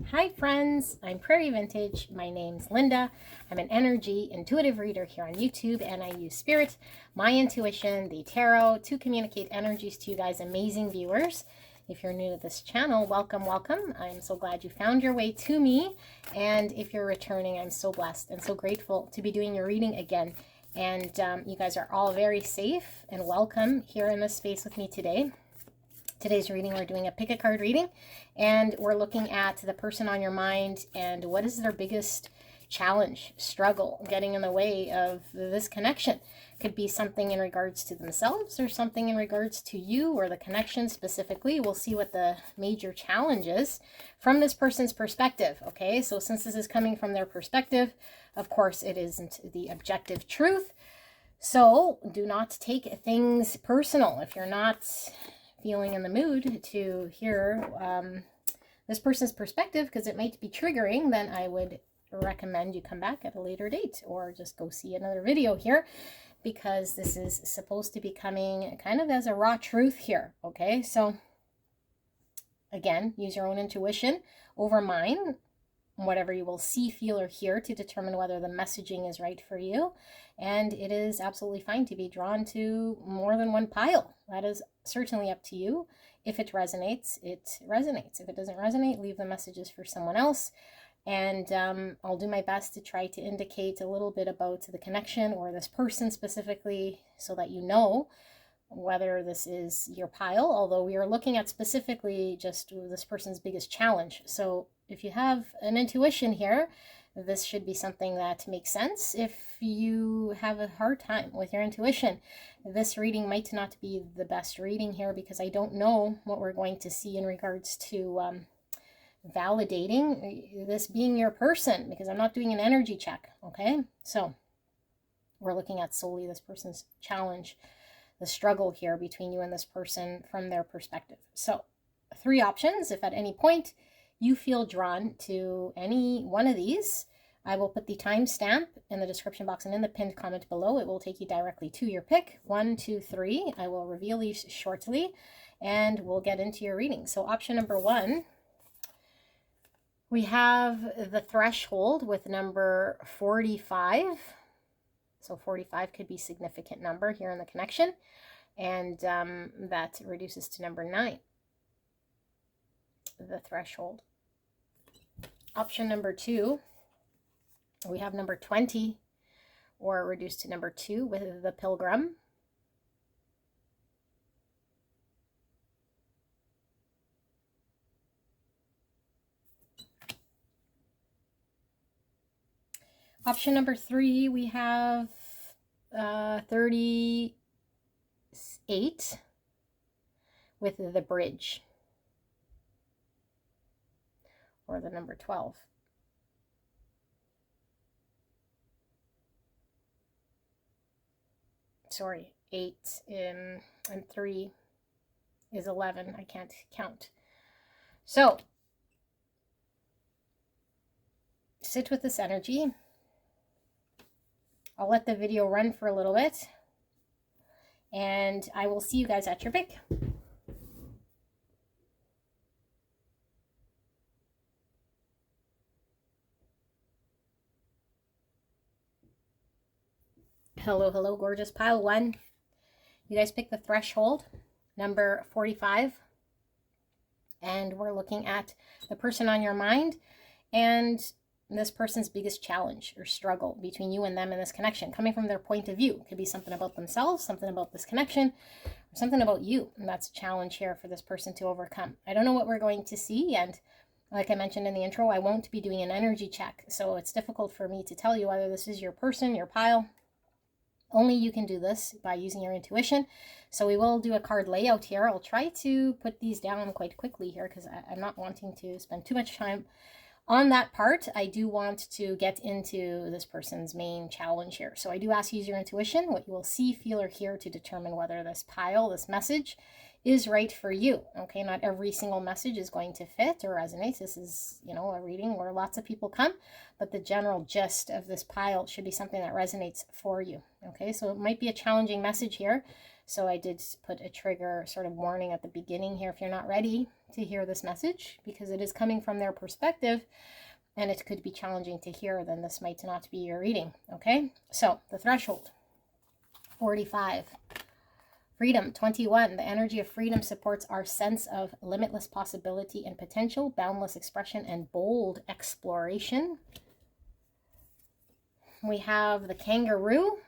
Hi friends, I'm Prairie Vintage. My name's Linda. I'm an energy intuitive reader here on YouTube, and I use spirit, my intuition, the tarot to communicate energies to you guys, amazing viewers. If you're new to this channel, welcome, welcome. I'm so glad you found your way to me. And if you're returning, I'm so blessed and so grateful to be doing your reading again. And you guys are all very safe and welcome here in this space with me today. Today's reading, we're doing a pick a card reading, and we're looking at the person on your mind and what is their biggest challenge, struggle, getting in the way of this connection. Could be something in regards to themselves or something in regards to you or the connection specifically. We'll see what the major challenge is from this person's perspective. Okay, so since this is coming from their perspective, of course, it isn't the objective truth. So do not take things personal. If you're not feeling in the mood to hear this person's perspective, because it might be triggering, then I would recommend you come back at a later date or just go see another video here, because this is supposed to be coming kind of as a raw truth here. Okay, so again, use your own intuition over mine, whatever you will see, feel, or hear, to determine whether the messaging is right for you. And it is absolutely fine to be drawn to more than one pile. That is certainly up to you. If it resonates, it resonates. If it doesn't resonate, leave the messages for someone else. And I'll do my best to try to indicate a little bit about the connection or this person specifically, so that you know whether this is your pile, although we are looking at specifically just this person's biggest challenge. So if you have an intuition here, this should be something that makes sense. If you have a hard time with your intuition, this reading might not be the best reading here, because I don't know what we're going to see in regards to validating this being your person, because I'm not doing an energy check. Okay, so we're looking at solely this person's challenge, the struggle here between you and this person from their perspective. So 3 options. If at any point you feel drawn to any one of these, I will put the timestamp in the description box and in the pinned comment below. It will take you directly to your pick. 1, 2, 3. I will reveal these shortly, and we'll get into your reading. So option number 1, we have the threshold with number 45. So 45 could be a significant number here in the connection. And that reduces to number 9, the threshold. Option number 2, we have number 20, or reduced to number 2 with the pilgrim. Option number 3, we have 38 with the bridge, or the number 12. Sorry, 8 and 3 is 11. I can't count. So sit with this energy. I'll let the video run for a little bit, and I will see you guys at your pick. Hello, hello, gorgeous pile 1. You guys pick the threshold, number 45. And we're looking at the person on your mind and this person's biggest challenge or struggle between you and them in this connection, coming from their point of view. It could be something about themselves, something about this connection, or something about you. And that's a challenge here for this person to overcome. I don't know what we're going to see. And like I mentioned in the intro, I won't be doing an energy check. So it's difficult for me to tell you whether this is your person, your pile. Only you can do this by using your intuition. So we will do a card layout here. I'll try to put these down quite quickly here, because I'm not wanting to spend too much time on that part. I do want to get into this person's main challenge here. So I do ask you to use your intuition, what you will see, feel, or hear, to determine whether this pile, this message, is right for you. Okay, not every single message is going to fit or resonate. This is, a reading where lots of people come, but the general gist of this pile should be something that resonates for you. Okay, so it might be a challenging message here. So I did put a trigger sort of warning at the beginning here if you're not ready to hear this message, because it is coming from their perspective and it could be challenging to hear, then this might not be your reading. Okay, so the threshold, 45. Freedom, 21. The energy of freedom supports our sense of limitless possibility and potential, boundless expression, and bold exploration. We have the kangaroo,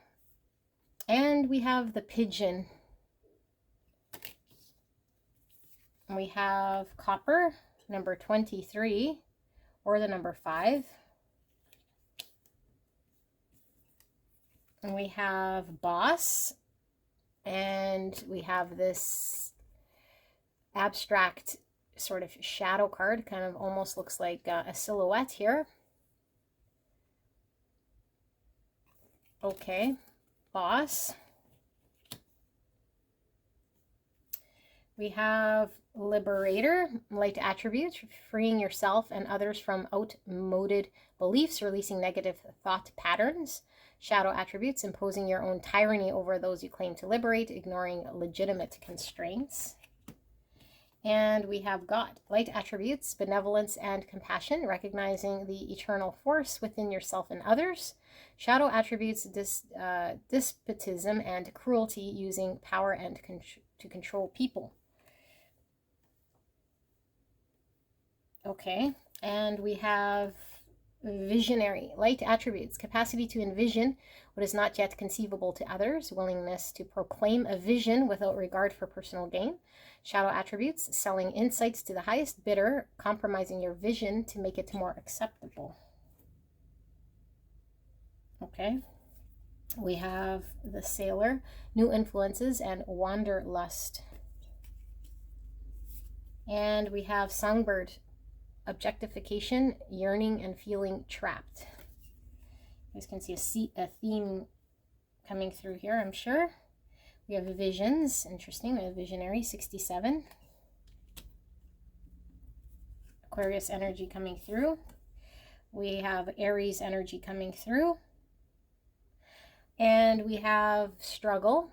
and we have the pigeon. We have copper, number 23, or the number 5. And we have boss, and we have this abstract sort of shadow card, kind of almost looks like a silhouette here. Okay, boss. We have liberator, light attributes, freeing yourself and others from outmoded beliefs, releasing negative thought patterns. Shadow attributes, imposing your own tyranny over those you claim to liberate, ignoring legitimate constraints. And we have God, light attributes, benevolence and compassion, recognizing the eternal force within yourself and others. Shadow attributes, despotism and cruelty, using power and to control people. Okay, and we have visionary, light attributes, capacity to envision what is not yet conceivable to others, willingness to proclaim a vision without regard for personal gain. Shadow attributes, selling insights to the highest bidder, compromising your vision to make it more acceptable. Okay, we have the sailor, new influences and wanderlust. And we have songbird, objectification, yearning, and feeling trapped. You guys can see a theme coming through here, I'm sure. We have visions, interesting. We have visionary, 67. Aquarius energy coming through. We have Aries energy coming through. And we have struggle.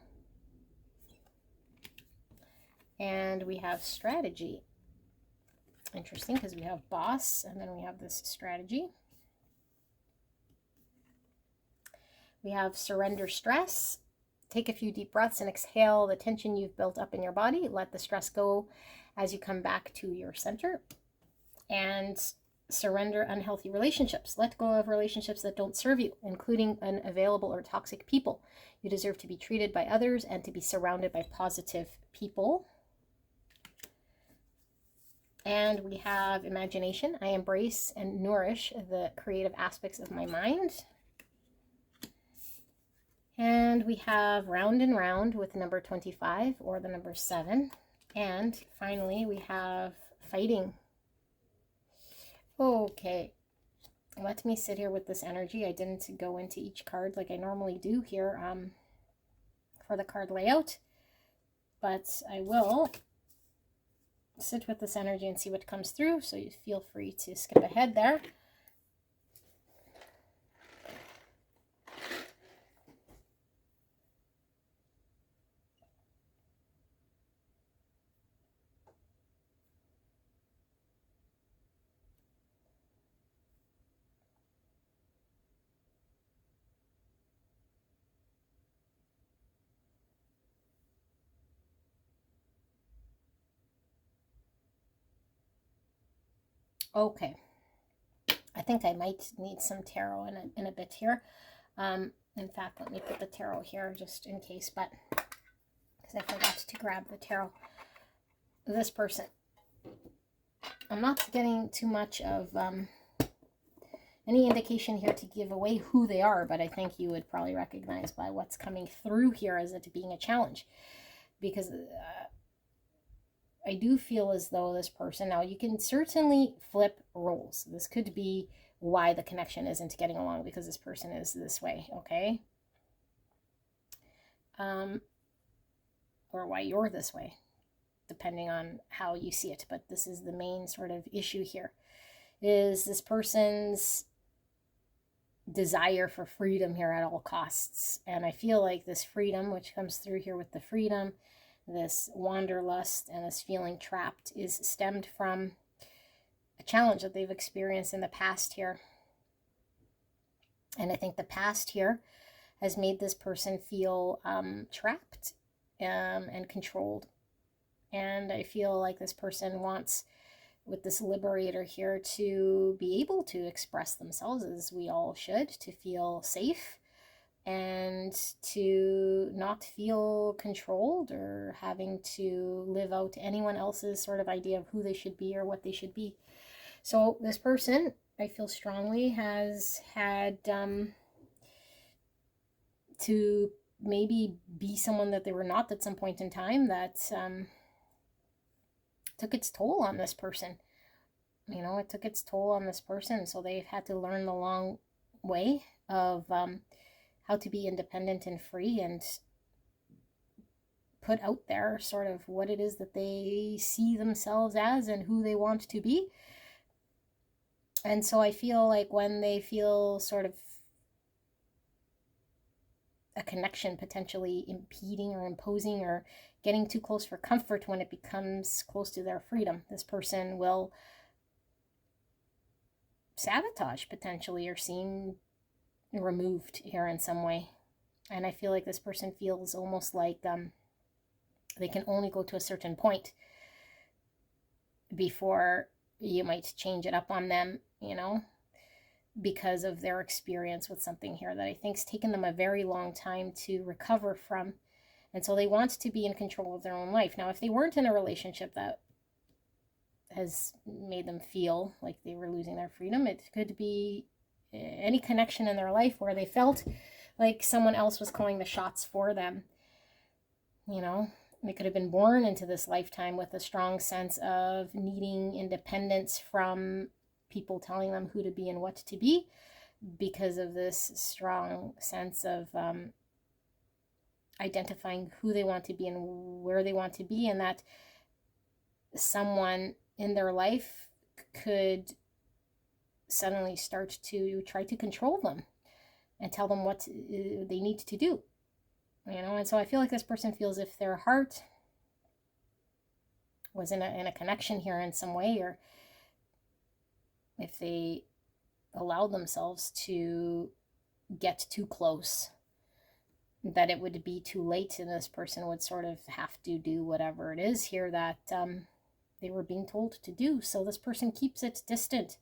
And we have strategy. Interesting, because we have boss, and then we have this strategy. We have surrender stress. Take a few deep breaths and exhale the tension you've built up in your body. Let the stress go as you come back to your center. And surrender unhealthy relationships. Let go of relationships that don't serve you, including unavailable or toxic people. You deserve to be treated by others and to be surrounded by positive people. And we have imagination. I embrace and nourish the creative aspects of my mind. And we have round and round with number 25 or the number 7. And finally, we have fighting. Okay, let me sit here with this energy. I didn't go into each card like I normally do here for the card layout, but I will sit with this energy and see what comes through, so you feel free to skip ahead there. Okay, I think I might need some tarot in a bit here. In fact, let me put the tarot here just in case, but because I forgot to grab the tarot. This person, I'm not getting too much of any indication here to give away who they are, but I think you would probably recognize by what's coming through here as it being a challenge, because I do feel as though this person, now you can certainly flip roles. This could be why the connection isn't getting along, because this person is this way, okay? Or why you're this way, depending on how you see it. But this is the main sort of issue here, is this person's desire for freedom here at all costs. And I feel like this freedom, which comes through here with the freedom, this wanderlust and this feeling trapped, is stemmed from a challenge that they've experienced in the past here. And I think the past here has made this person feel trapped and controlled. And I feel like this person wants, with this liberator here, to be able to express themselves, as we all should, to feel safe and to not feel controlled or having to live out anyone else's sort of idea of who they should be or what they should be. So this person, I feel strongly, has had to maybe be someone that they were not at some point in time, that took its toll on this person. You know, it took its toll on this person. So they've had to learn the long way of how to be independent and free and put out there sort of what it is that they see themselves as and who they want to be. And so I feel like when they feel sort of a connection potentially impeding or imposing or getting too close for comfort, when it becomes close to their freedom, this person will sabotage potentially or seem removed here in some way. And I feel like this person feels almost like they can only go to a certain point before you might change it up on them, you know, because of their experience with something here that I think's taken them a very long time to recover from. And so they want to be in control of their own life. Now, if they weren't in a relationship that has made them feel like they were losing their freedom, it could be any connection in their life where they felt like someone else was calling the shots for them. You know, they could have been born into this lifetime with a strong sense of needing independence from people telling them who to be and what to be, because of this strong sense of identifying who they want to be and where they want to be, and that someone in their life could suddenly start to try to control them and tell them what they need to do, you know. And so I feel like this person feels if their heart was in a connection here in some way, or if they allowed themselves to get too close, that it would be too late, and this person would sort of have to do whatever it is here that they were being told to do. So this person keeps it distant.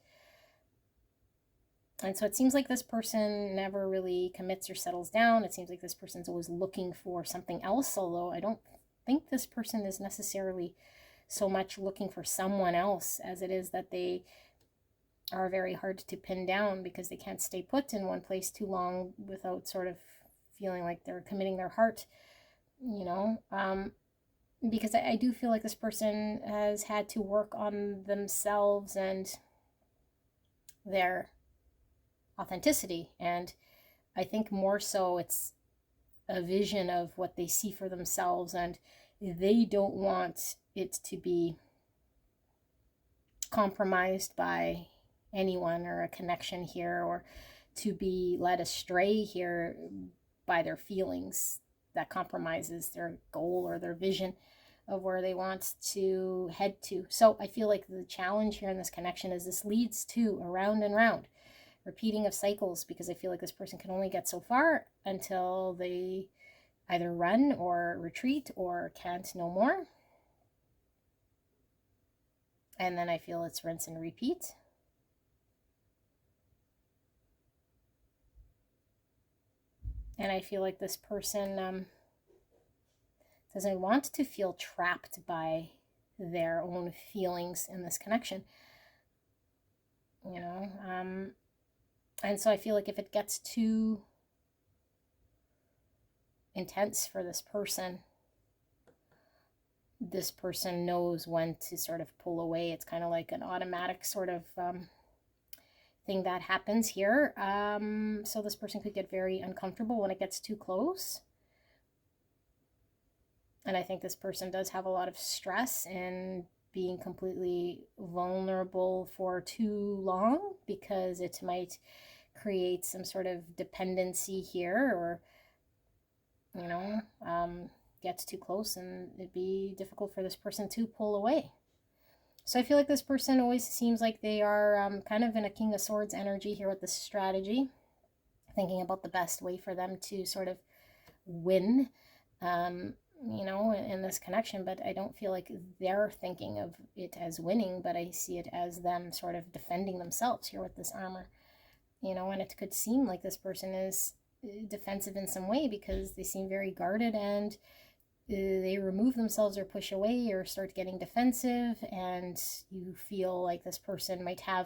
And so it seems like this person never really commits or settles down. It seems like this person's always looking for something else, although I don't think this person is necessarily so much looking for someone else as it is that they are very hard to pin down, because they can't stay put in one place too long without sort of feeling like they're committing their heart, you know. Because I do feel like this person has had to work on themselves and their authenticity. And I think more so it's a vision of what they see for themselves, and they don't want it to be compromised by anyone or a connection here, or to be led astray here by their feelings that compromises their goal or their vision of where they want to head to. So I feel like the challenge here in this connection is this leads to a round and round repeating of cycles, because I feel like this person can only get so far until they either run or retreat or can't no more. And then I feel it's rinse and repeat. And I feel like this person doesn't want to feel trapped by their own feelings in this connection, you know. And so I feel like if it gets too intense for this person knows when to sort of pull away. It's kind of like an automatic sort of thing that happens here. So this person could get very uncomfortable when it gets too close. And I think this person does have a lot of stress in being completely vulnerable for too long, because it might create some sort of dependency here, or, you know, gets too close, and it'd be difficult for this person to pull away. So I feel like this person always seems like they are kind of in a King of Swords energy here with this strategy, thinking about the best way for them to sort of win, you know, in this connection. But I don't feel like they're thinking of it as winning, but I see it as them sort of defending themselves here with this armor, you know. And it could seem like this person is defensive in some way because they seem very guarded, and they remove themselves or push away or start getting defensive, and you feel like this person might have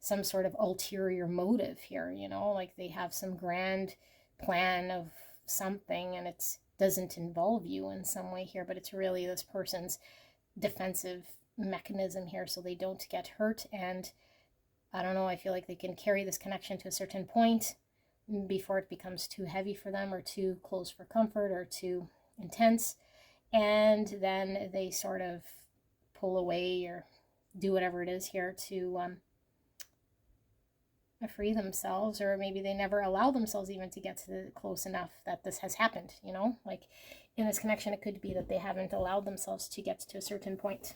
some sort of ulterior motive here, you know, like they have some grand plan of something, and it doesn't involve you in some way here, but it's really this person's defensive mechanism here so they don't get hurt. And I don't know, I feel like they can carry this connection to a certain point before it becomes too heavy for them, or too close for comfort, or too intense, and then they sort of pull away or do whatever it is here to free themselves, or maybe they never allow themselves even to get to close enough that this has happened, you know. Like in this connection, it could be that they haven't allowed themselves to get to a certain point.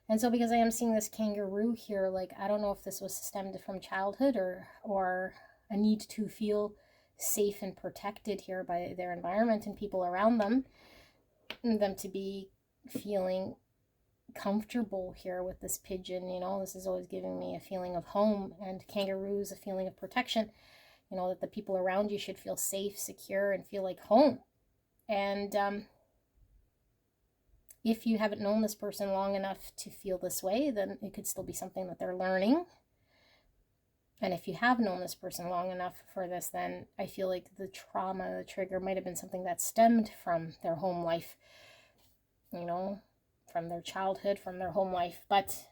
And so because I am seeing this kangaroo here, like I don't know if this was stemmed from childhood, or a need to feel safe and protected here by their environment and people around them, and them to be feeling comfortable here with this pigeon, you know. This is always giving me a feeling of home, and kangaroos a feeling of protection, you know, that the people around you should feel safe, secure, and feel like home. And if you haven't known this person long enough to feel this way, then it could still be something that they're learning. And if you have known this person long enough for this, then I feel like the trauma, the trigger might have been something that stemmed from their home life, you know, from their childhood, from their home life. But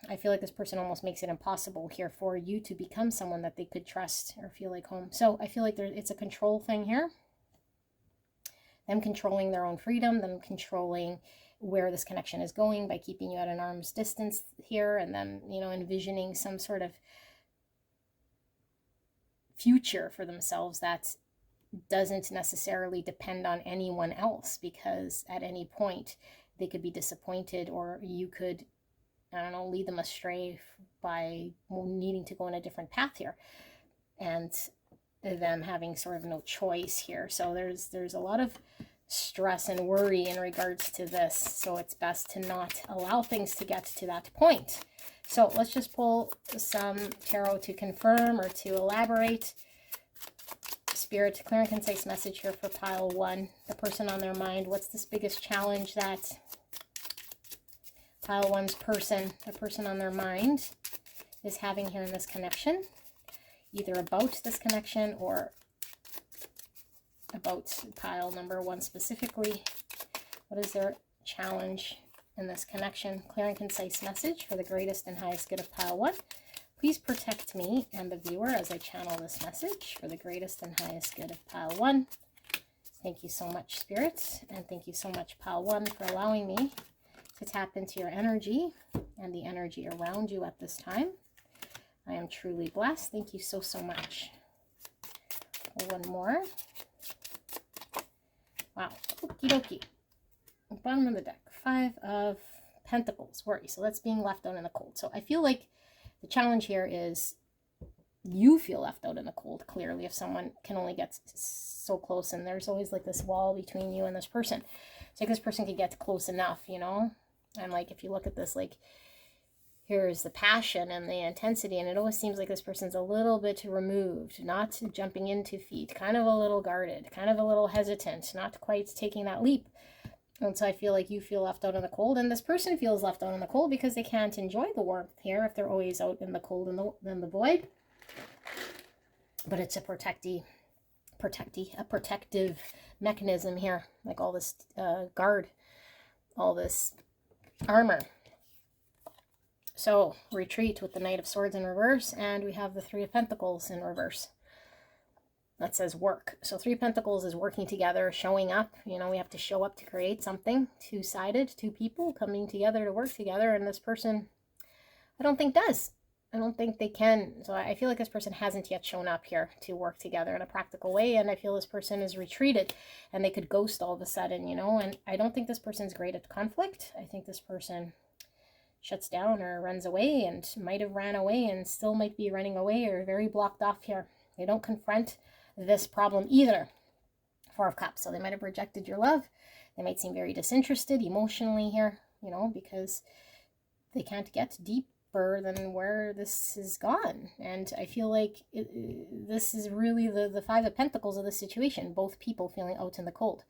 I feel like this person almost makes it impossible here for you to become someone that they could trust or feel like home. So I feel like it's a control thing here. Them controlling their own freedom, them controlling where this connection is going by keeping you at an arm's distance here, and then, you know, envisioning some sort of future for themselves that doesn't necessarily depend on anyone else, because at any point they could be disappointed, or you could, I don't know, lead them astray by needing to go in a different path here, and them having sort of no choice here. So there's a lot of stress and worry in regards to this, so it's best to not allow things to get to that point. So let's just pull some tarot to confirm or to elaborate. Spirit, clear and concise message here for pile 1, the person on their mind. What's this biggest challenge that pile 1's person, the person on their mind, is having here in this connection, either about this connection or about pile number 1 specifically? What is their challenge in this connection? Clear and concise message for the greatest and highest good of pile 1. Please protect me and the viewer as I channel this message for the greatest and highest good of pile 1. Thank you so much, Spirit, and thank you so much, pile 1, for allowing me to tap into your energy and the energy around you at this time. I am truly blessed. Thank you so, so much. One more. Wow. Okie dokie. Bottom of the deck. 5 of Pentacles. Worry. So that's being left out in the cold. So I feel like the challenge here is you feel left out in the cold, clearly, if someone can only get so close, and there's always like this wall between you and this person. It's like this person could get close enough, you know? And like if you look at this, like here's the passion and the intensity, and it always seems like this person's a little bit removed, not jumping into feet, kind of a little guarded, kind of a little hesitant, not quite taking that leap. And so I feel like you feel left out in the cold, and this person feels left out in the cold because they can't enjoy the warmth here if they're always out in the cold and in the void. But it's a protective mechanism here, like all this guard, all this armor. So retreat with the Knight of Swords in reverse, and we have the 3 of Pentacles in reverse. That says work. So 3 Pentacles is working together, showing up. You know, we have to show up to create something. 2-sided, 2 people coming together to work together, and this person, I don't think does. I don't think they can. So I feel like this person hasn't yet shown up here to work together in a practical way. And I feel this person is retreated and they could ghost all of a sudden, you know. And I don't think this person's great at conflict. I think this person shuts down or runs away, and might have ran away and still might be running away, or very blocked off here. They don't confront this problem either. Four of Cups. So they might have rejected your love. They might seem very disinterested emotionally here, you know, because they can't get deeper than where this has gone. And I feel like this is really the Five of Pentacles of the situation. Both people feeling out in the cold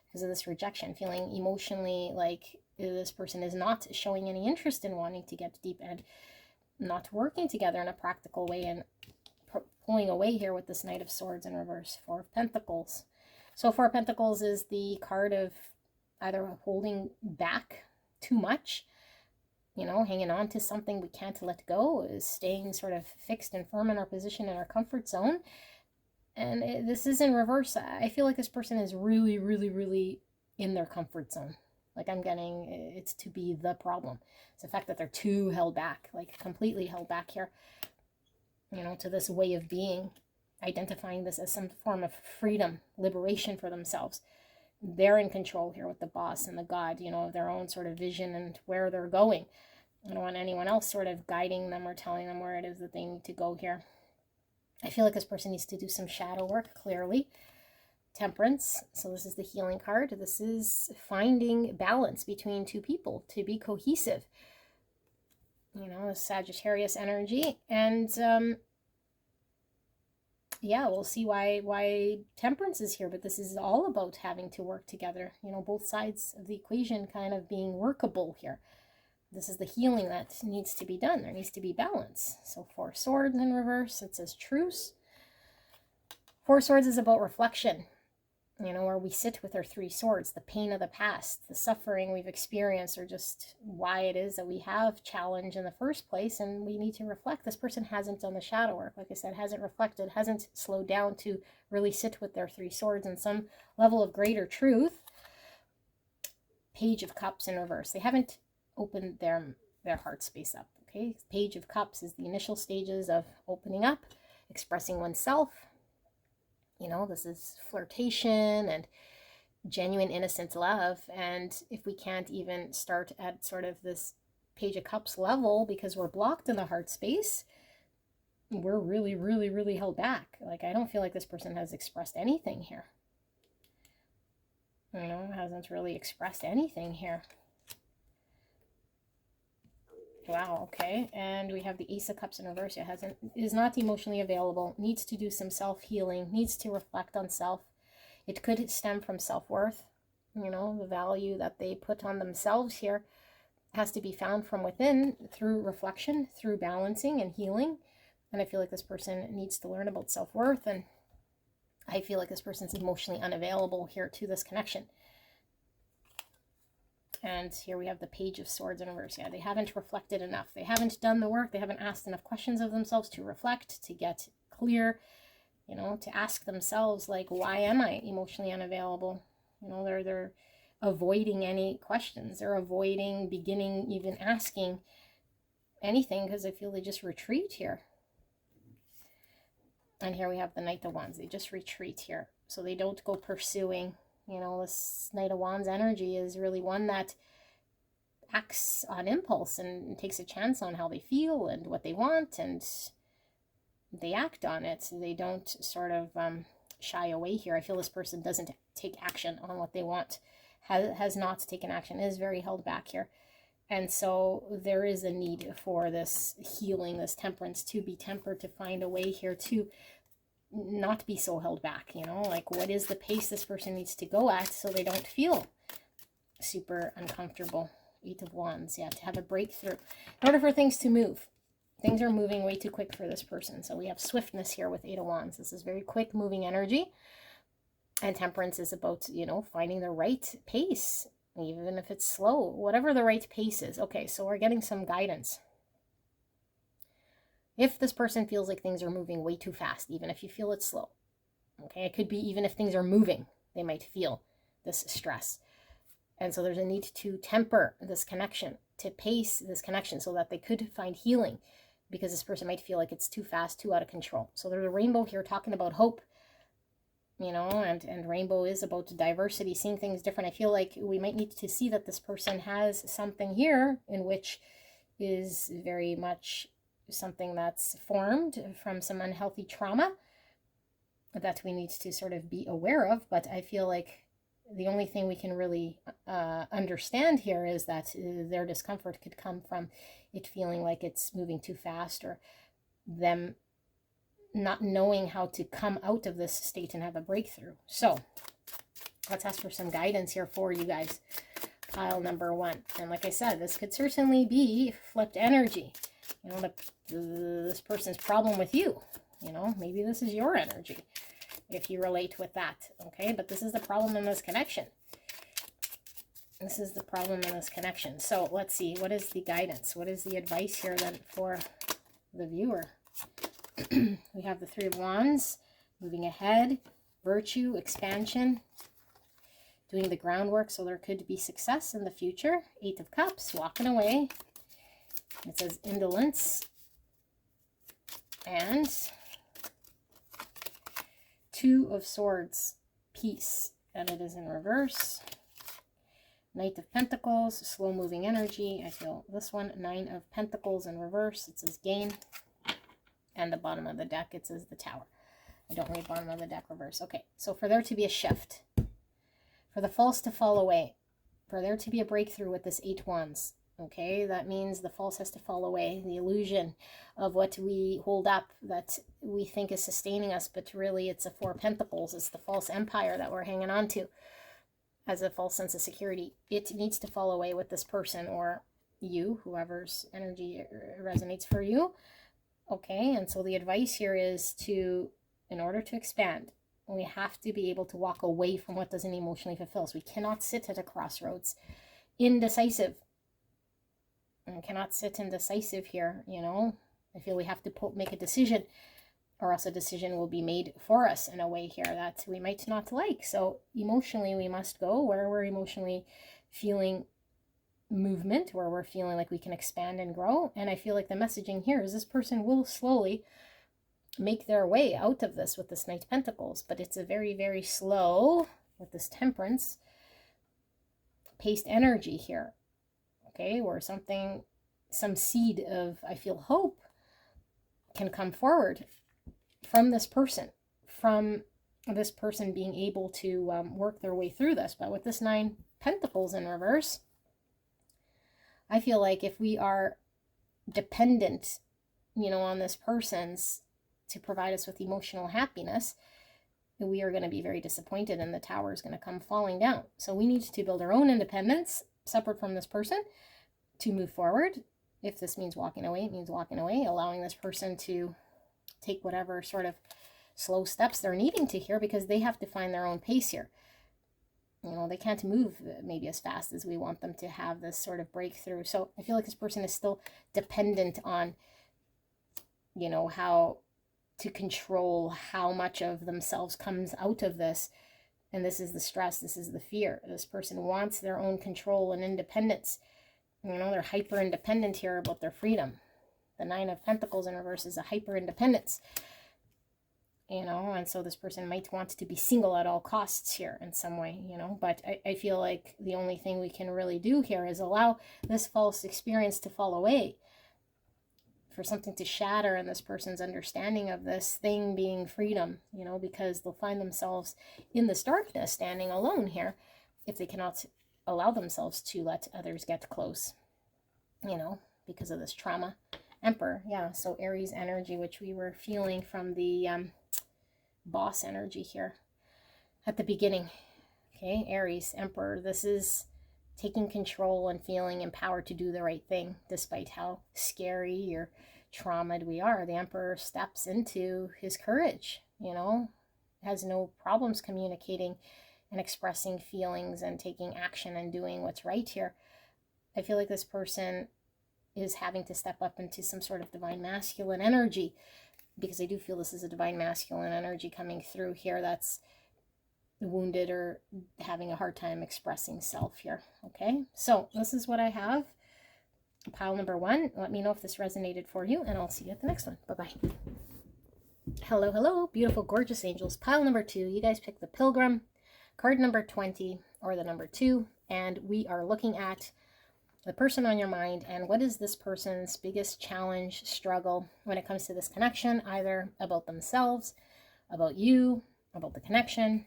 because of this rejection, feeling emotionally like this person is not showing any interest in wanting to get deep and not working together in a practical way, and pulling away here with this Knight of Swords in reverse. Four of Pentacles. So Four of Pentacles is the card of either holding back too much, you know, hanging on to something we can't let go, is staying sort of fixed and firm in our position in our comfort zone. And this is in reverse. I feel like this person is really, really, really in their comfort zone. Like I'm getting it's to be the problem. It's the fact that they're too held back, like completely held back here, you know, to this way of being, identifying this as some form of freedom, liberation for themselves. They're in control here with the Boss and the God, you know, of their own sort of vision and where they're going. I don't want anyone else sort of guiding them or telling them where it is that they need to go here. I feel like this person needs to do some shadow work, clearly. Temperance. So this is the healing card. This is finding balance between two people to be cohesive. You know, the Sagittarius energy. And yeah, we'll see why Temperance is here, but this is all about having to work together. You know, both sides of the equation kind of being workable here. This is the healing that needs to be done. There needs to be balance. So Four of Swords in reverse. It says truce. Four of Swords is about reflection. You know, where we sit with our three swords, the pain of the past, the suffering we've experienced, or just why it is that we have challenge in the first place, and we need to reflect. This person hasn't done the shadow work, like I said, hasn't reflected, hasn't slowed down to really sit with their three swords in some level of greater truth. Page of Cups in reverse. They haven't opened their heart space up, okay? Page of Cups is the initial stages of opening up, expressing oneself. You know, this is flirtation and genuine innocent love. And if we can't even start at sort of this Page of Cups level because we're blocked in the heart space, we're really, really, really held back. Like, I don't feel like this person has expressed anything here. You know, hasn't really expressed anything here. Wow, okay. And we have the Ace of Cups in reverse. It is not emotionally available, needs to do some self-healing, needs to reflect on self. It could stem from self-worth. You know, the value that they put on themselves here has to be found from within through reflection, through balancing and healing. And I feel like this person needs to learn about self-worth. And I feel like this person's emotionally unavailable here to this connection. And here we have the Page of Swords in reverse. Yeah, they haven't reflected enough. They haven't done the work. They haven't asked enough questions of themselves to reflect, to get clear, you know, to ask themselves, like, why am I emotionally unavailable? You know, they're avoiding any questions. They're avoiding beginning, even asking anything, because I feel they just retreat here. And here we have the Knight of Wands. They just retreat here. So they don't go pursuing. You know, this Knight of Wands energy is really one that acts on impulse and takes a chance on how they feel and what they want, and they act on it. So they don't sort of shy away here. I feel this person doesn't take action on what they want, has not taken action, is very held back here. And so there is a need for this healing, this temperance, to be tempered, to find a way here to not be so held back, you know, like what is the pace this person needs to go at so they don't feel super uncomfortable. Eight of Wands, yeah, to have a breakthrough. In order for things to move, things are moving way too quick for this person. So we have swiftness here with Eight of Wands. This is very quick moving energy. And temperance is about, you know, finding the right pace, even if it's slow, whatever the right pace is. Okay, so we're getting some guidance. If this person feels like things are moving way too fast, even if you feel it's slow, okay, it could be even if things are moving, they might feel this stress. And so there's a need to temper this connection, to pace this connection so that they could find healing. because this person might feel like it's too fast, too out of control. So there's a rainbow here talking about hope, you know, and rainbow is about diversity, seeing things different. I feel like we might need to see that this person has something here in which is very much something that's formed from some unhealthy trauma that we need to sort of be aware of. But I feel like the only thing we can really understand here is that their discomfort could come from it feeling like it's moving too fast, or them not knowing how to come out of this state and have a breakthrough. So let's ask for some guidance here for you guys. Pile number 1. And like I said, this could certainly be flipped energy. You know, this person's problem with you. You know, maybe this is your energy, if you relate with that, okay? But this is the problem in this connection. This is the problem in this connection. So let's see, what is the guidance? What is the advice here then for the viewer? We have the 3 of Wands, moving ahead, virtue, expansion, doing the groundwork, so there could be success in the future. 8 of Cups, walking away. It says indolence. And 2 of Swords, peace, and it is in reverse. Knight of Pentacles, slow-moving energy. I feel this one, 9 of Pentacles in reverse. It says gain. And the bottom of the deck, it says the Tower. I don't read bottom of the deck reverse. Okay, so for there to be a shift, for the false to fall away, for there to be a breakthrough with this 8 Wands, okay, that means the false has to fall away. The illusion of what we hold up that we think is sustaining us, but really it's a 4 Pentacles. It's the false empire that we're hanging on to as a false sense of security. It needs to fall away with this person, or you, whoever's energy resonates for you. Okay, and so the advice here is to, in order to expand, we have to be able to walk away from what doesn't emotionally fulfill us. We cannot sit at a crossroads indecisive. And we cannot sit indecisive here, you know. I feel we have to make a decision, or else a decision will be made for us in a way here that we might not like. So emotionally, we must go where we're emotionally feeling movement, where we're feeling like we can expand and grow. And I feel like the messaging here is this person will slowly make their way out of this with this Knight of Pentacles, but it's a very, very slow, with this Temperance paced energy here, okay, where some seed of, I feel, hope can come forward from this person being able to work their way through this. But with this 9 Pentacles in reverse, I feel like if we are dependent, you know, on this person's to provide us with emotional happiness, we are going to be very disappointed, and the Tower is going to come falling down. So we need to build our own independence separate from this person to move forward. If this means walking away, it means walking away, allowing this person to take whatever sort of slow steps they're needing to here, because they have to find their own pace here. You know, they can't move maybe as fast as we want them to have this sort of breakthrough. So I feel like this person is still dependent on, you know, how to control how much of themselves comes out of this. And this is the stress, this is the fear. This person wants their own control and independence. You know, they're hyper independent here about their freedom. The 9 of Pentacles in reverse is a hyper independence. You know, and so this person might want to be single at all costs here in some way, you know. But I feel like the only thing we can really do here is allow this false experience to fall away, for something to shatter in this person's understanding of this thing being freedom, you know, because they'll find themselves in this darkness standing alone here if they cannot allow themselves to let others get close, you know, because of this trauma. Emperor, yeah, so Aries energy, which we were feeling from the boss energy here at the beginning. Okay, Aries, Emperor, this is taking control and feeling empowered to do the right thing despite how scary or traumatized we are. The Emperor steps into his courage, you know, has no problems communicating and expressing feelings and taking action and doing what's right here. I feel like this person is having to step up into some sort of divine masculine energy, because I do feel this is a divine masculine energy coming through here that's wounded or having a hard time expressing self here. Okay, so this is what I have pile number 1. Let me know if this resonated for you, and I'll see you at the next one. Bye-bye. Hello, hello, beautiful, gorgeous angels. Pile number 2, you guys pick the Pilgrim, card number 20, or the number 2, and we are looking at the person on your mind and what is this person's biggest challenge, struggle when it comes to this connection, either about themselves, about you, about the connection.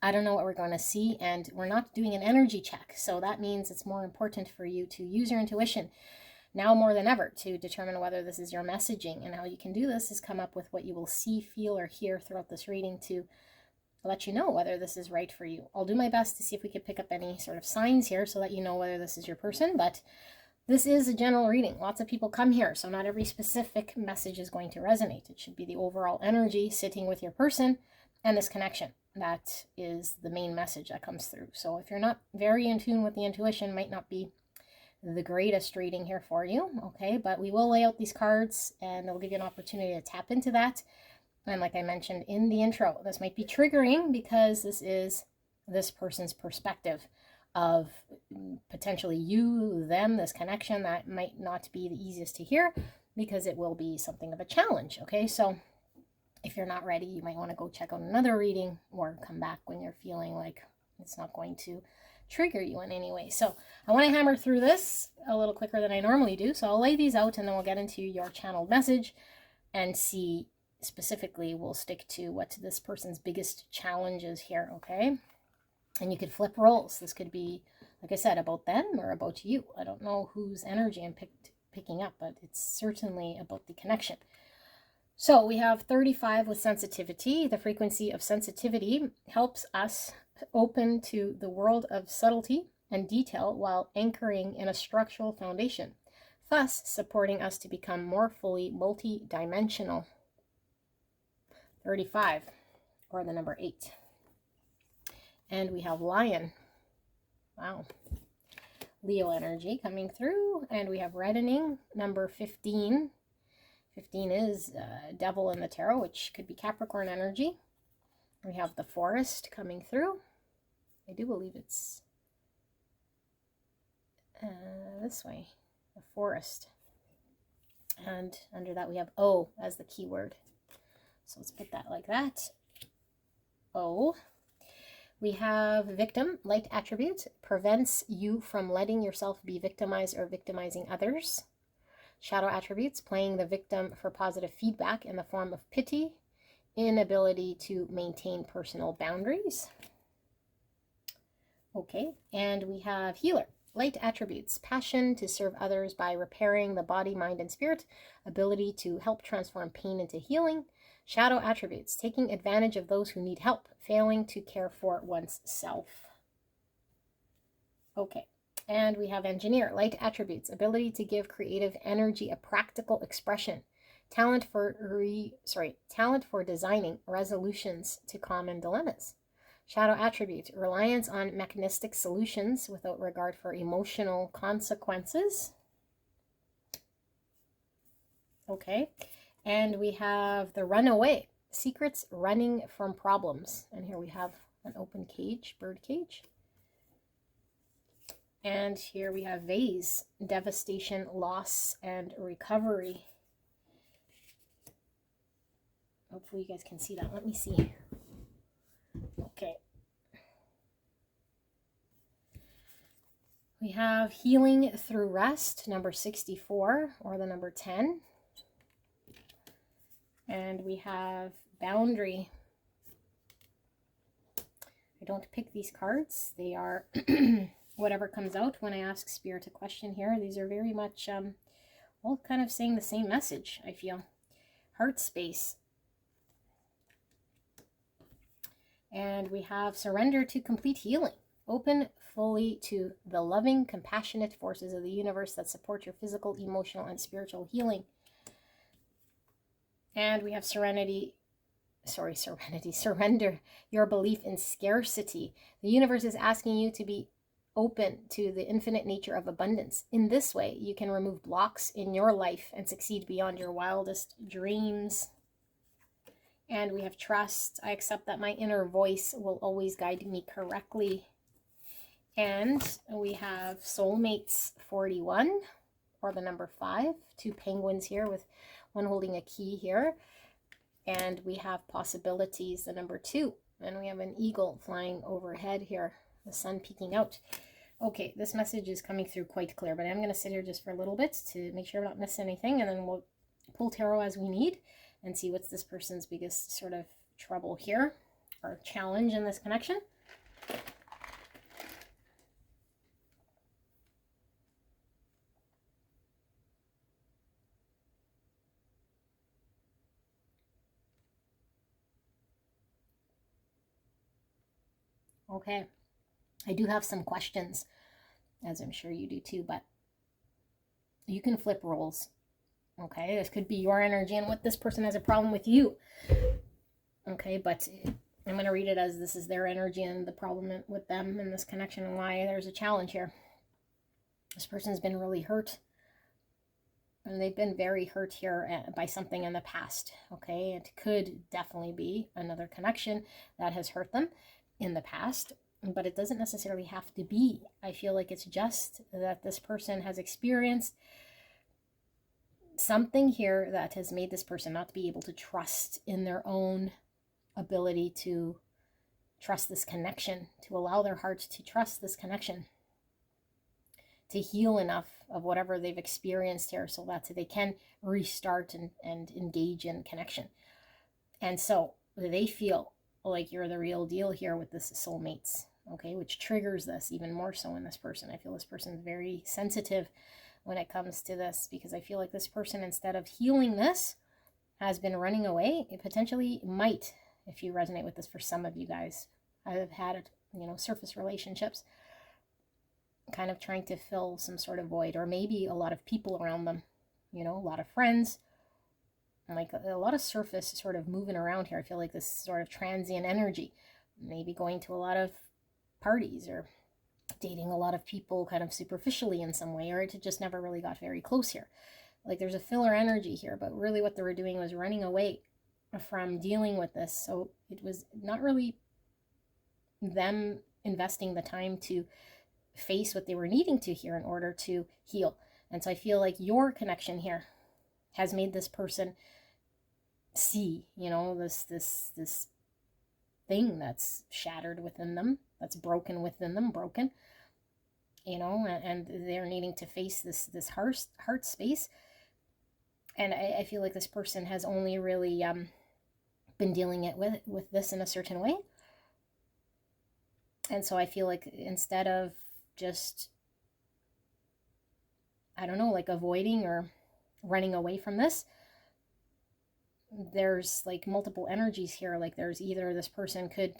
I don't know what we're going to see, and we're not doing an energy check, so that means it's more important for you to use your intuition now more than ever to determine whether this is your messaging. And how you can do this is come up with what you will see, feel, or hear throughout this reading to let you know whether this is right for you. I'll do my best to see if we could pick up any sort of signs here so that you know whether this is your person, but this is a general reading. Lots of people come here, so not every specific message is going to resonate. It should be the overall energy sitting with your person and this connection. That is the main message that comes through. So if you're not very in tune with the intuition, might not be the greatest reading here for you, okay? But we will lay out these cards, and it'll give you an opportunity to tap into that. And like I mentioned in the intro, this might be triggering because this is this person's perspective of potentially you, them, this connection that might not be the easiest to hear because it will be something of a challenge, okay? So if you're not ready, you might want to go check out another reading or come back when you're feeling like it's not going to trigger you in any way. So I want to hammer through this a little quicker than I normally do. So I'll lay these out and then we'll get into your channeled message and see specifically, we'll stick to what this person's biggest challenge is here, okay? And you could flip roles. This could be, like I said, about them or about you. I don't know whose energy I'm picking up, but it's certainly about the connection. So we have 35 with sensitivity. The frequency of sensitivity helps us open to the world of subtlety and detail while anchoring in a structural foundation, thus supporting us to become more fully multi-dimensional. 35, or the number 8. And we have Lion. Wow. Leo energy coming through. And we have reddening, number 15. 15 is Devil in the Tarot, which could be Capricorn energy. We have the Forest coming through. I do believe it's this way, the Forest. And under that we have O as the keyword. So let's put that like that. O. We have Victim, light attribute, prevents you from letting yourself be victimized or victimizing others. Shadow attributes, playing the victim for positive feedback in the form of pity, inability to maintain personal boundaries. Okay, and we have Healer, light attributes, passion to serve others by repairing the body, mind, and spirit, ability to help transform pain into healing. Shadow attributes, taking advantage of those who need help, failing to care for one's self. Okay, and we have Engineer, light attributes, ability to give creative energy a practical expression, talent for designing resolutions to common dilemmas. Shadow attribute, reliance on mechanistic solutions without regard for emotional consequences. Okay. And we have the Runaway, secrets running from problems. And here we have an open cage, bird cage. And here we have Vase, devastation, loss, and recovery. Hopefully you guys can see that. Let me see. Okay. We have Healing Through Rest, number 64, or the number 10. And we have Boundary. I don't pick these cards. They are whatever comes out when I ask Spirit a question here. These are very much all kind of saying the same message, I feel. Heart Space. And we have Surrender to Complete Healing. Open fully to the loving, compassionate forces of the universe that support your physical, emotional, and spiritual healing. And we have Surrender your belief in scarcity. The universe is asking you to be open to the infinite nature of abundance. In this way, you can remove blocks in your life and succeed beyond your wildest dreams. And we have Trust. I accept that my inner voice will always guide me correctly. And we have Soulmates 41, or the number 5. 2 penguins here with one holding a key here. And we have possibilities, the number 2. And we have an eagle flying overhead here, the sun peeking out. Okay, this message is coming through quite clear, but I'm going to sit here just for a little bit to make sure I'm not missing anything, and then we'll pull tarot as we need and see what's this person's biggest sort of trouble here or challenge in this connection. Okay, I do have some questions, as I'm sure you do too, but you can flip roles. Okay, this could be your energy and what this person has a problem with you. Okay, but I'm going to read it as this is their energy and the problem with them in this connection and why there's a challenge here. This person's been really hurt. And they've been very hurt here by something in the past. Okay, it could definitely be another connection that has hurt them in the past. But it doesn't necessarily have to be. I feel like it's just that this person has experienced something here that has made this person not be able to trust in their own ability to trust this connection, to allow their heart to trust this connection, to heal enough of whatever they've experienced here so that they can restart and engage in connection. And so they feel like you're the real deal here with this soulmates, okay, which triggers this even more so in this person. I feel this person is very sensitive when it comes to this, because I feel like this person, instead of healing this, has been running away. It potentially might, if you resonate with this, for some of you guys, I've had, surface relationships, kind of trying to fill some sort of void, or maybe a lot of people around them, a lot of friends, like a lot of surface sort of moving around here. I feel like this sort of transient energy, maybe going to a lot of parties or dating a lot of people kind of superficially in some way, or it just never really got very close here. Like there's a filler energy here, but really what they were doing was running away from dealing with this. So it was not really them investing the time to face what they were needing to here in order to heal. And so I feel like your connection here has made this person see, this thing that's shattered within them, that's broken within them, and they're needing to face this heart space. And I feel like this person has only really been dealing it with this in a certain way. And so I feel like instead of just, I don't know, like avoiding or running away from this, there's like multiple energies here. Like there's either this person could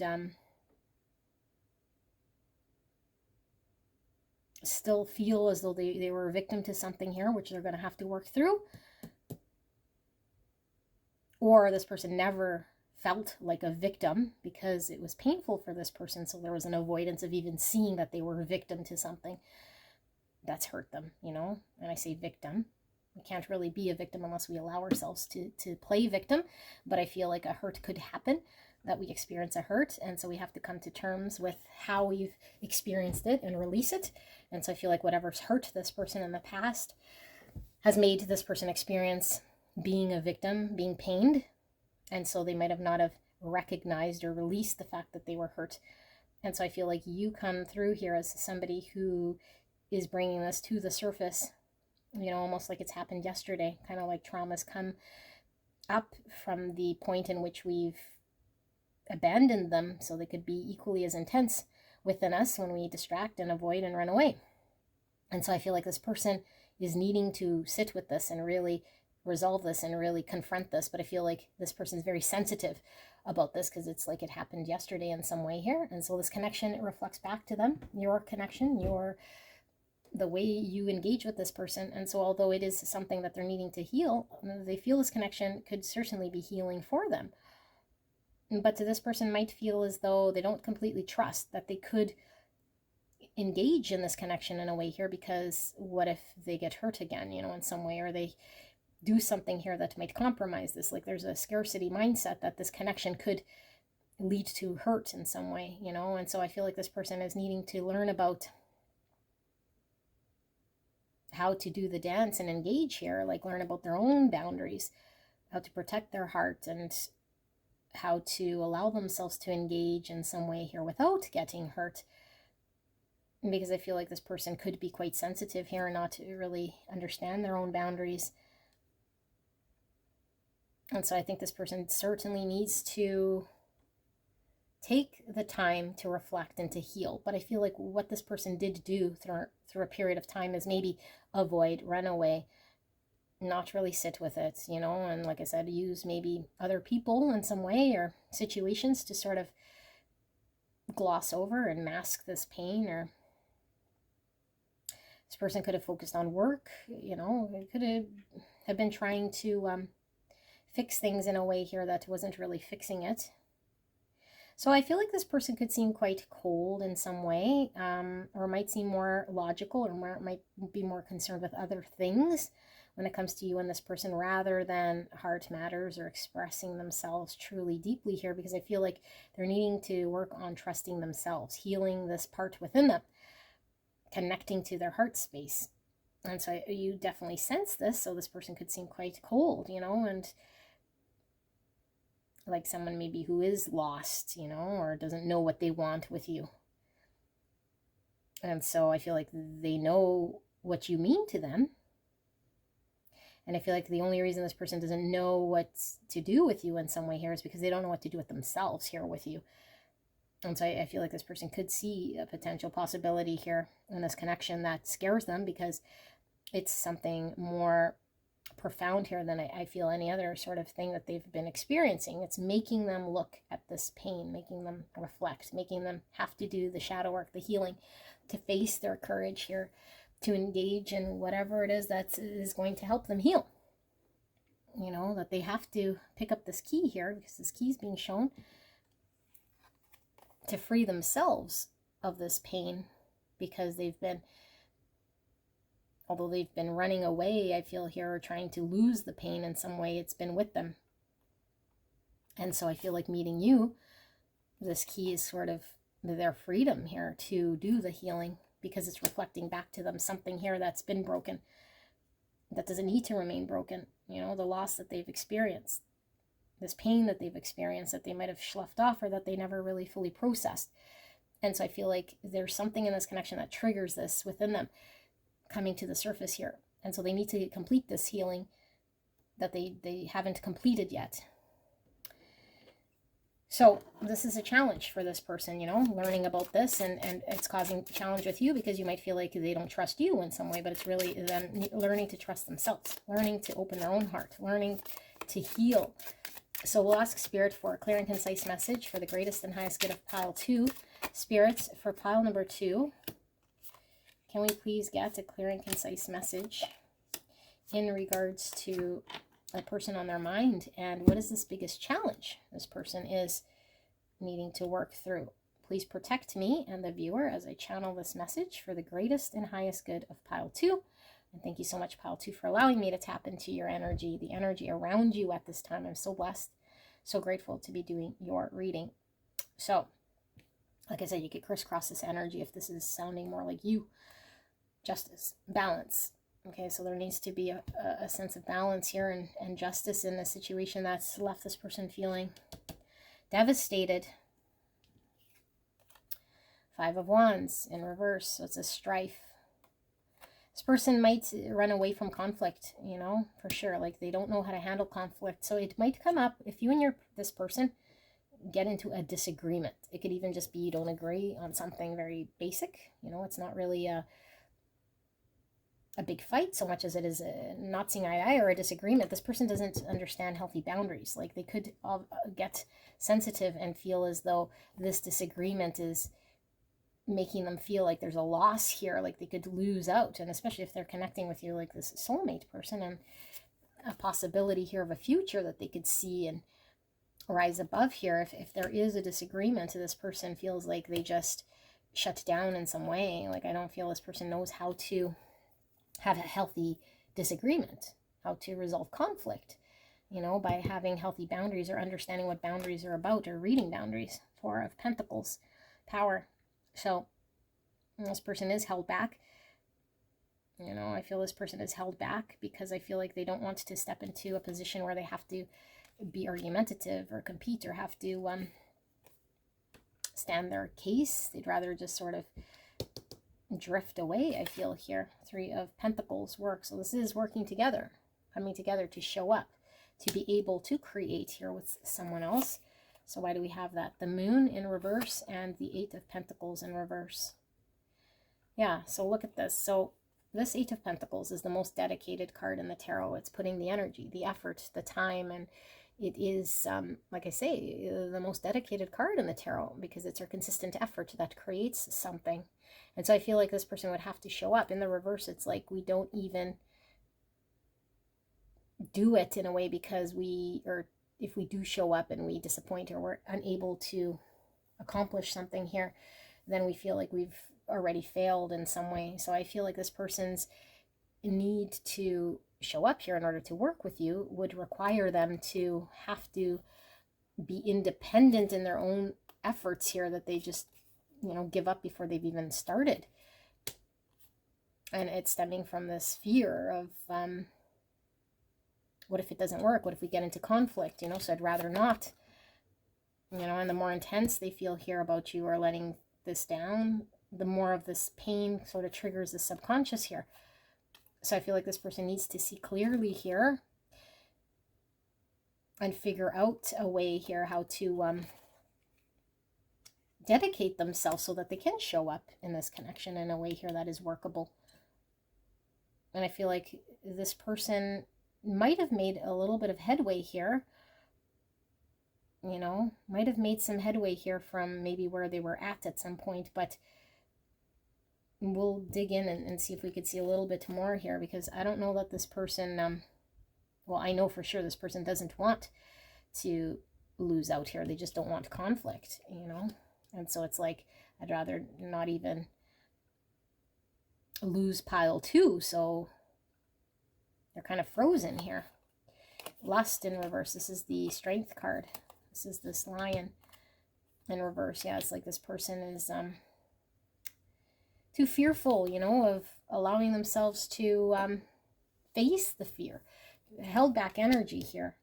still feel as though they were a victim to something here, which they're going to have to work through, or this person never felt like a victim because it was painful for this person, so there was an avoidance of even seeing that they were a victim to something that's hurt them, and I say victim, we can't really be a victim unless we allow ourselves to play victim, but I feel like a hurt could happen, that we experience a hurt, and so we have to come to terms with how we've experienced it and release it. And so I feel like whatever's hurt this person in the past has made this person experience being a victim, being pained, and so they might have not have recognized or released the fact that they were hurt. And so I feel like you come through here as somebody who is bringing this to the surface, almost like it's happened yesterday, kind of like traumas come up from the point in which we've abandoned them, so they could be equally as intense within us when we distract and avoid and run away. And so I feel like this person is needing to sit with this and really resolve this and really confront this. But I feel like this person is very sensitive about this because it's like it happened yesterday in some way here. And so this connection, it reflects back to them, your connection, the way you engage with this person. And so although it is something that they're needing to heal, they feel this connection could certainly be healing for them. But to this person might feel as though they don't completely trust that they could engage in this connection in a way here, because what if they get hurt again, in some way, or they do something here that might compromise this. Like there's a scarcity mindset that this connection could lead to hurt in some way, and so I feel like this person is needing to learn about how to do the dance and engage here, like learn about their own boundaries, how to protect their heart, and how to allow themselves to engage in some way here without getting hurt. Because I feel like this person could be quite sensitive here and not to really understand their own boundaries. And so I think this person certainly needs to take the time to reflect and to heal. But I feel like what this person did do through a period of time is maybe avoid, run away, not really sit with it, you know, and like I said, use maybe other people in some way or situations to sort of gloss over and mask this pain. Or this person could have focused on work, you know, it could have been trying to fix things in a way here that wasn't really fixing it. So I feel like this person could seem quite cold in some way, or might seem more logical, or might be more concerned with other things when it comes to you and this person, rather than heart matters or expressing themselves truly deeply here, because I feel like they're needing to work on trusting themselves, healing this part within them, connecting to their heart space. And so you definitely sense this. So this person could seem quite cold, you know, and like someone maybe who is lost, you know, or doesn't know what they want with you. And so I feel like they know what you mean to them. And I feel like the only reason this person doesn't know what to do with you in some way here is because they don't know what to do with themselves here with you. And so I feel like this person could see a potential possibility here in this connection that scares them, because it's something more profound here than I feel any other sort of thing that they've been experiencing. It's making them look at this pain, making them reflect, making them have to do the shadow work, the healing, to face their courage here, to engage in whatever it is that is going to help them heal. You know, that they have to pick up this key here, because this key is being shown to free themselves of this pain, because they've been, although they've been running away, I feel here, or trying to lose the pain in some way, it's been with them. And so I feel like meeting you, this key is sort of their freedom here to do the healing, because it's reflecting back to them something here that's been broken, that doesn't need to remain broken. You know, the loss that they've experienced, this pain that they've experienced that they might have sloughed off, or that they never really fully processed. And so I feel like there's something in this connection that triggers this within them coming to the surface here. And so they need to complete this healing that they haven't completed yet. So this is a challenge for this person, you know, learning about this, and it's causing a challenge with you, because you might feel like they don't trust you in some way, but it's really them learning to trust themselves, learning to open their own heart, learning to heal. So we'll ask Spirit for a clear and concise message for the greatest and highest good of pile 2. Spirits, for pile number 2, can we please get a clear and concise message in regards to a person on their mind, and what is this biggest challenge this person is needing to work through? Please protect me and the viewer as I channel this message for the greatest and highest good of pile 2. And thank you so much, pile 2, for allowing me to tap into your energy, the energy around you at this time. I'm so blessed, so grateful to be doing your reading. So, like I said, you could crisscross this energy if this is sounding more like you. Justice, balance. Okay, so there needs to be a sense of balance here and justice in the situation that's left this person feeling devastated. 5 of Wands in reverse, so it's a strife. This person might run away from conflict, you know, for sure. Like they don't know how to handle conflict. So it might come up if you and this person get into a disagreement. It could even just be you don't agree on something very basic. You know, it's not really a big fight so much as it is not seeing eye to eye or a disagreement. This person doesn't understand healthy boundaries. Like they could get sensitive and feel as though this disagreement is making them feel like there's a loss here, like they could lose out. And especially if they're connecting with you like this soulmate person, and a possibility here of a future that they could see and rise above here. If there is a disagreement, this person feels like they just shut down in some way. Like I don't feel this person knows how to have a healthy disagreement, how to resolve conflict, you know, by having healthy boundaries or understanding what boundaries are about, or reading boundaries. 4 of Pentacles, power. So this person is held back. You know, I feel this person is held back because I feel like they don't want to step into a position where they have to be argumentative or compete or have to stand their case. They'd rather just sort of drift away, I feel here. Three of Pentacles work. So this is working together, coming together to show up, to be able to create here with someone else. So why do we have that? The Moon in reverse and the Eight of Pentacles in reverse. Yeah, so look at this. So this Eight of Pentacles is the most dedicated card in the tarot. It's putting the energy, the effort, the time, and it is, like I say, the most dedicated card in the tarot because it's our consistent effort that creates something. And so I feel like this person would have to show up. In the reverse, it's like we don't even do it in a way because or if we do show up and we disappoint or we're unable to accomplish something here, then we feel like we've already failed in some way. So I feel like this person's need to show up here in order to work with you would require them to have to be independent in their own efforts here, that they just, you know, give up before they've even started. And it's stemming from this fear of what if it doesn't work? What if we get into conflict? You know, so I'd rather not. You know, and the more intense they feel here about you or letting this down, the more of this pain sort of triggers the subconscious here. So I feel like this person needs to see clearly here and figure out a way here how to dedicate themselves so that they can show up in this connection in a way here that is workable. And I feel like this person might have made a little bit of headway here, you know, might have made some headway here from maybe where they were at some point, but we'll dig in and see if we could see a little bit more here, because I don't know that this person, well, I know for sure this person doesn't want to lose out here. They just don't want conflict, you know? And so it's like, I'd rather not even lose pile two, so they're kind of frozen here. Lust in reverse. This is the Strength card. This is this Lion in reverse. Yeah, it's like this person is too fearful, you know, of allowing themselves to face the fear. Held back energy here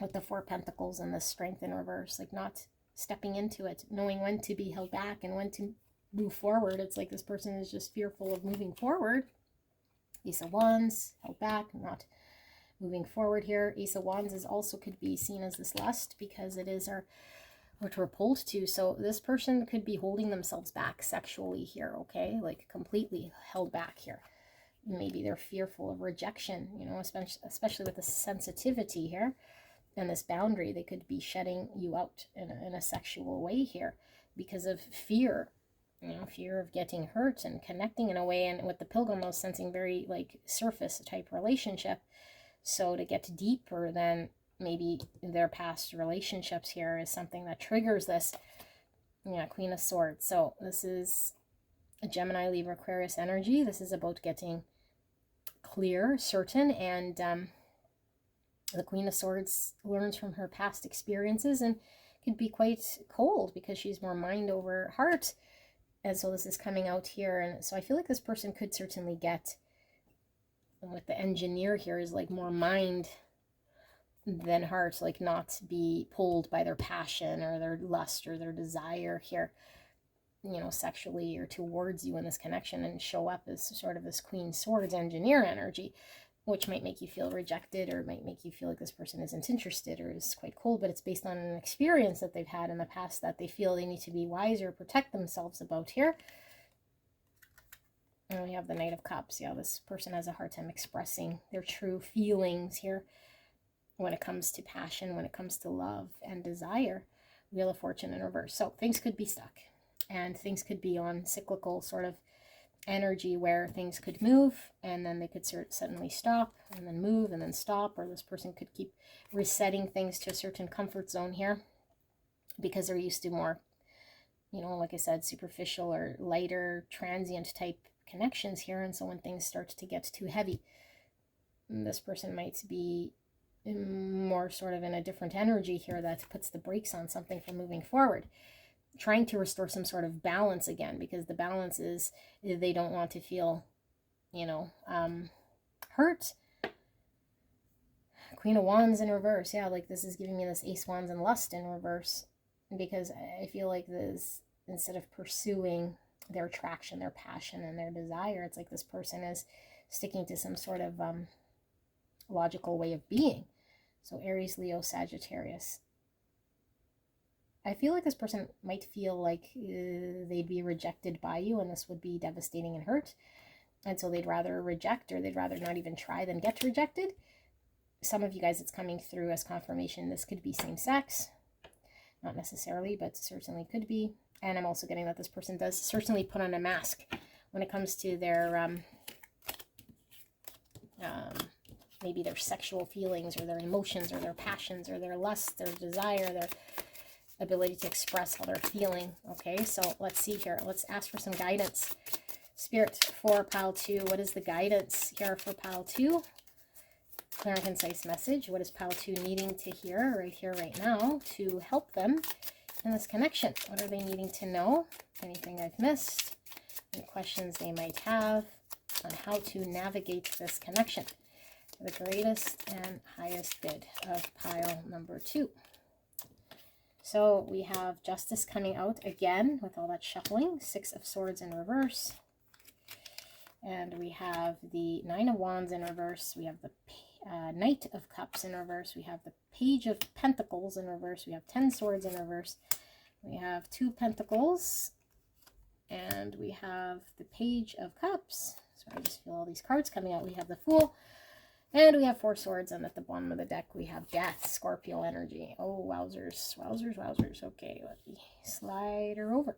with the Four Pentacles and the Strength in reverse, like not stepping into it, knowing when to be held back and when to move forward. It's like this person is just fearful of moving forward. Ace of Wands, held back, not moving forward here. Ace of Wands is also could be seen as this lust because it is what we're pulled to. So this person could be holding themselves back sexually here, okay? Like completely held back here. Maybe they're fearful of rejection, you know, especially with the sensitivity here and this boundary. They could be shutting you out in a sexual way here because of fear, you know, fear of getting hurt and connecting in a way. And with the Pilgrim, I was sensing very like surface type relationship. So to get deeper than maybe their past relationships here is something that triggers this, yeah, Queen of Swords. So this is a Gemini, Libra, Aquarius energy. This is about getting clear, certain, and the Queen of Swords learns from her past experiences and could be quite cold because she's more mind over heart. And so this is coming out here. And so I feel like this person could certainly get, with the Engineer here, is like more mind than heart, like not be pulled by their passion or their lust or their desire here, you know, sexually or towards you in this connection, and show up as sort of this Queen Swords Engineer energy, which might make you feel rejected or might make you feel like this person isn't interested or is quite cold, but it's based on an experience that they've had in the past that they feel they need to be wiser, protect themselves about here. And we have the Knight of Cups. Yeah, this person has a hard time expressing their true feelings here when it comes to passion, when it comes to love and desire. Wheel of Fortune in reverse. So things could be stuck and things could be on cyclical sort of energy where things could move and then they could suddenly stop and then move and then stop, or this person could keep resetting things to a certain comfort zone here because they're used to more, you know, like I said, superficial or lighter transient type connections here. And so when things start to get too heavy, this person might be more sort of in a different energy here that puts the brakes on something from moving forward, trying to restore some sort of balance again, because the balance is they don't want to feel, hurt. Queen of Wands in reverse. Yeah, like this is giving me this Ace Wands and lust in reverse, because I feel like this, instead of pursuing their attraction, their passion, and their desire, it's like this person is sticking to some sort of logical way of being. So Aries, Leo, Sagittarius. I feel like this person might feel like they'd be rejected by you, and this would be devastating and hurt. And so they'd rather reject, or they'd rather not even try than get rejected. Some of you guys, it's coming through as confirmation. This could be same sex. Not necessarily, but certainly could be. And I'm also getting that this person does certainly put on a mask when it comes to their maybe their sexual feelings, or their emotions, or their passions, or their lust, their desire, their ability to express how they're feeling. Okay, so let's see here. Let's ask for some guidance. Spirit for pile 2. What is the guidance here for pile 2? Clear and concise message. What is pile 2 needing to hear right here, right now, to help them in this connection? What are they needing to know? Anything I've missed? Any questions they might have on how to navigate this connection? The greatest and highest good of pile number 2. So we have Justice coming out again with all that shuffling. 6 of Swords in reverse. And we have the 9 of Wands in reverse. We have the Knight of Cups in reverse. We have the Page of Pentacles in reverse. We have 10 Swords in reverse. We have 2 Pentacles. And we have the Page of Cups. So I just feel all these cards coming out. We have the Fool. And we have 4 Swords, and at the bottom of the deck we have Death, Scorpio energy. Oh, wowzers, wowzers, wowzers. Okay, let me slide her over.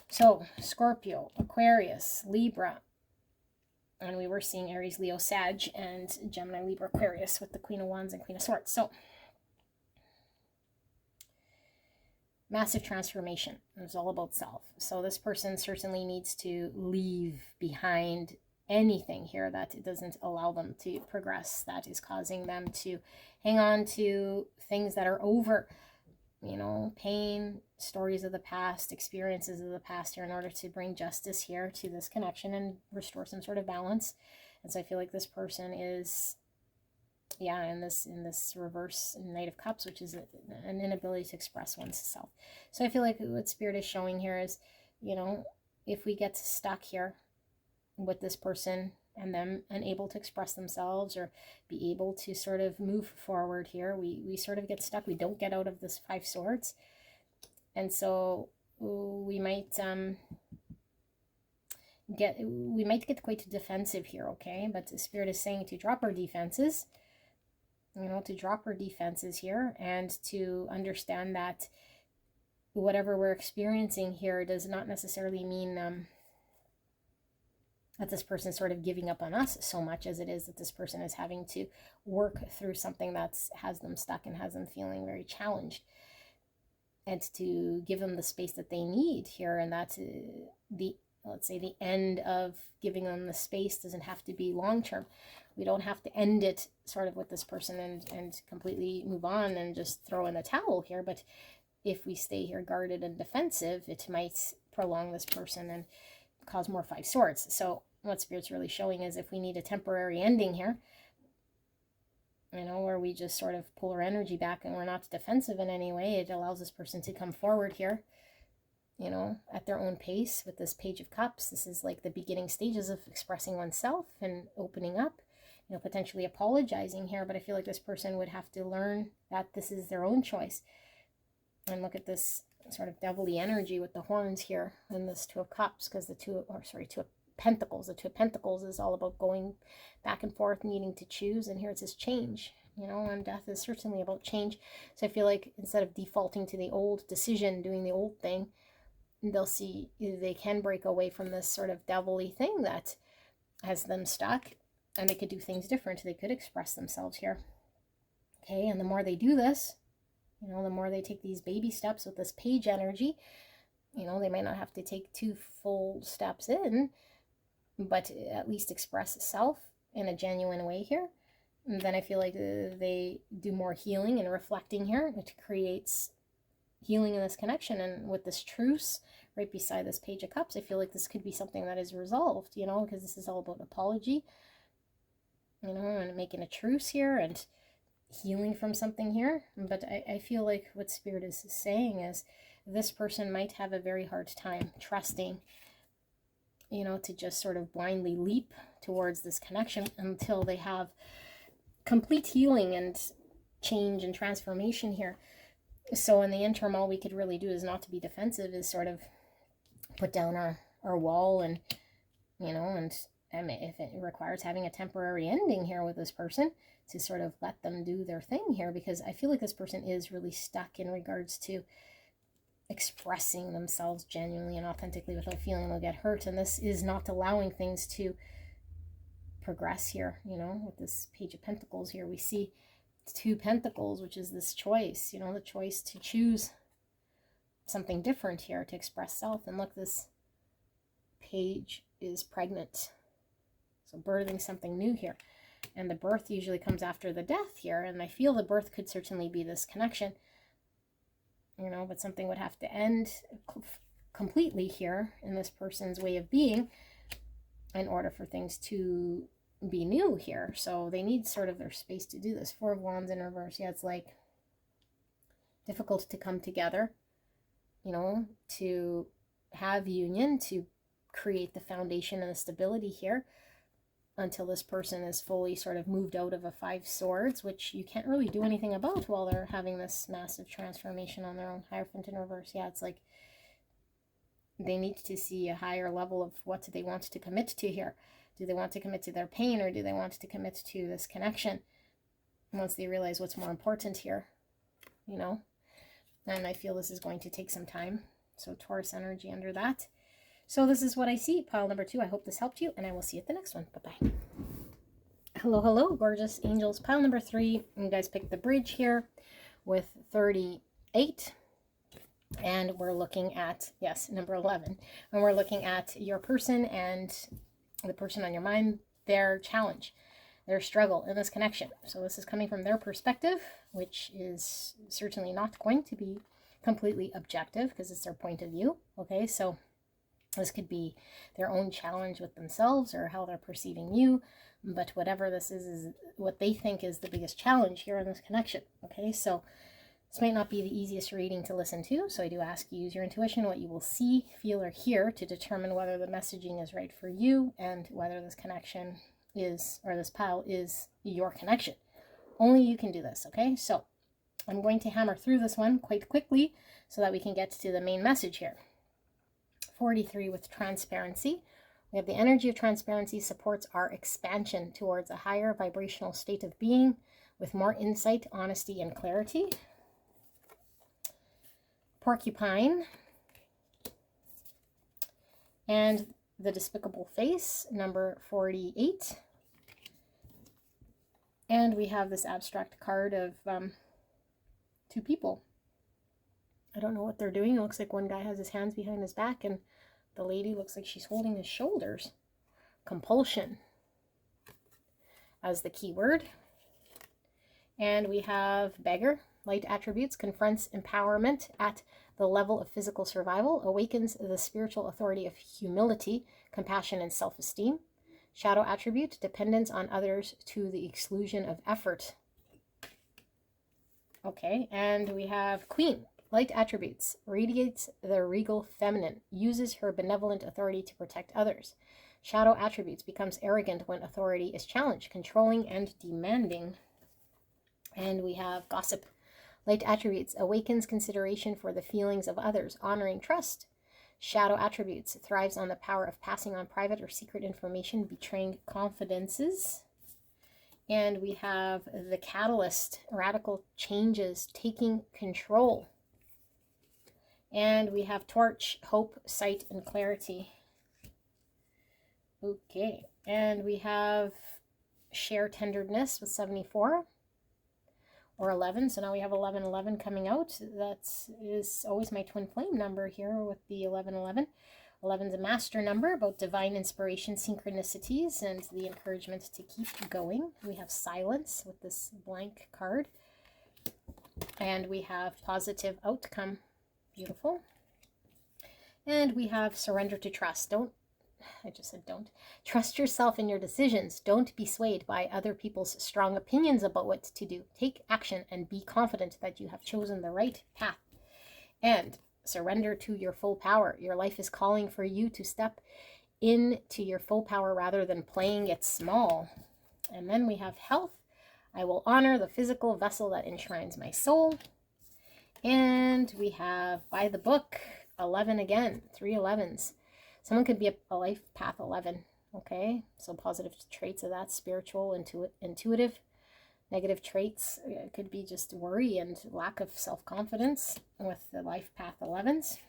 So, Scorpio, Aquarius, Libra, and we were seeing Aries, Leo, Sag, and Gemini, Libra, Aquarius with the Queen of Wands and Queen of Swords. So, massive transformation. It's all about self. So this person certainly needs to leave behind anything here that doesn't allow them to progress, that is causing them to hang on to things that are over, pain, stories of the past, experiences of the past here, in order to bring justice here to this connection and restore some sort of balance. And so I feel like this person is, in this reverse Knight of Cups, which is an inability to express oneself. So I feel like what Spirit is showing here is, if we get stuck here with this person and them unable to express themselves or be able to sort of move forward here, we sort of get stuck. We don't get out of this 5 Swords. And so we might get quite defensive here, okay? But the Spirit is saying to drop our defenses, to drop our defenses here, and to understand that whatever we're experiencing here does not necessarily mean that this person is sort of giving up on us so much as it is that this person is having to work through something that has them stuck and has them feeling very challenged. And to give them the space that they need here, and that's let's say the end of giving them the space doesn't have to be long-term. We don't have to end it sort of with this person and completely move on and just throw in the towel here. But if we stay here guarded and defensive, it might prolong this person and cause more 5 Swords. So what Spirit's really showing is, if we need a temporary ending here, where we just sort of pull our energy back and we're not defensive in any way, it allows this person to come forward here, at their own pace with this Page of Cups. This is like the beginning stages of expressing oneself and opening up, potentially apologizing here. But I feel like this person would have to learn that this is their own choice. And look at this sort of devilly energy with the horns here and this 2 of Cups, because 2 of Pentacles. The 2 of Pentacles is all about going back and forth, needing to choose. And here it says change, and Death is certainly about change. So I feel like instead of defaulting to the old decision, doing the old thing, they'll see they can break away from this sort of devilly thing that has them stuck, and they could do things different. They could express themselves here. Okay, and the more they do this, the more they take these baby steps with this Page energy, they might not have to take 2 full steps in, but at least express self in a genuine way here. And then I feel like they do more healing and reflecting here. It creates healing in this connection. And with this truce right beside this Page of Cups. I feel like this could be something that is resolved, you know, because this is all about apology, you know, and making a truce here and healing from something here. But I feel like what Spirit is saying is this person might have a very hard time trusting, you know, to just sort of blindly leap towards this connection until they have complete healing and change and transformation here. So in the interim, all we could really do is not to be defensive, is sort of put down our wall, and, you know, and if it requires having a temporary ending here with this person, to sort of let them do their thing here, because I feel like this person is really stuck in regards to expressing themselves genuinely and authentically without feeling they'll get hurt, and this is not allowing things to progress here. You know, with this Page of Pentacles here, we see 2 Pentacles, which is this choice, you know, the choice to choose something different here, to express self. And look, this Page is pregnant, so birthing something new here, and the birth usually comes after the death here, and I feel the birth could certainly be this connection, you know, but something would have to end completely here in this person's way of being in order for things to be new here. So they need sort of their space to do this. 4 of Wands in reverse. Yeah, it's like difficult to come together, you know, to have union, to create the foundation and the stability here until this person is fully sort of moved out of a 5 swords, which you can't really do anything about while they're having this massive transformation on their own. Hierophant in reverse. Yeah, it's like they need to see a higher level of what they want to commit to here. Do they want to commit to their pain, or do they want to commit to this connection once they realize what's more important here, you know? And I feel this is going to take some time. So Taurus energy under that. So this is what I see, pile number 2. I hope this helped you, and I will see you at the next one. Bye-bye. Hello, hello, gorgeous angels. Pile number 3. You guys picked the bridge here with 38. And we're looking at, yes, number 11. And we're looking at your person and the person on your mind, their challenge, their struggle in this connection. So this is coming from their perspective, which is certainly not going to be completely objective because it's their point of view. Okay, so this could be their own challenge with themselves or how they're perceiving you. But whatever this is what they think is the biggest challenge here in this connection. Okay, so this might not be the easiest reading to listen to, so I do ask you use your intuition, what you will see, feel, or hear to determine whether the messaging is right for you and whether this connection is, or this pile is your connection. Only you can do this, okay? So I'm going to hammer through this one quite quickly so that we can get to the main message here. 43 with transparency. We have the energy of transparency supports our expansion towards a higher vibrational state of being with more insight, honesty, and clarity. Porcupine and the despicable face, number 48. And we have this abstract card of 2 people. I don't know what they're doing. It looks like one guy has his hands behind his back and the lady looks like she's holding his shoulders. Compulsion as the key word. And we have beggar. Light attributes confronts empowerment at the level of physical survival, awakens the spiritual authority of humility, compassion, and self-esteem. Shadow attribute, dependence on others to the exclusion of effort. Okay, and we have queen. Light attributes, radiates the regal feminine, uses her benevolent authority to protect others. Shadow attributes, becomes arrogant when authority is challenged, controlling and demanding. And we have gossip. Light attributes, awakens consideration for the feelings of others, honoring trust. Shadow attributes, thrives on the power of passing on private or secret information, betraying confidences. And we have the catalyst, radical changes, taking control. And we have torch, hope, sight, and clarity. Okay, and we have share tenderness with 74. Or 11, so now we have 1111 coming out. That is always my twin flame number here with the 1111. 11 is a master number about divine inspiration, synchronicities, and the encouragement to keep going. We have silence with this blank card. And we have positive outcome. Beautiful. And we have surrender to trust. I just said don't. Trust yourself in your decisions. Don't be swayed by other people's strong opinions about what to do. Take action and be confident that you have chosen the right path. And surrender to your full power. Your life is calling for you to step into your full power rather than playing it small. And then we have health. I will honor the physical vessel that enshrines my soul. And we have by the book, 11 again, 3 11s. Someone could be a life path 11, okay? So positive traits of that, spiritual, intuitive. Negative traits could be just worry and lack of self-confidence with the life path 11s.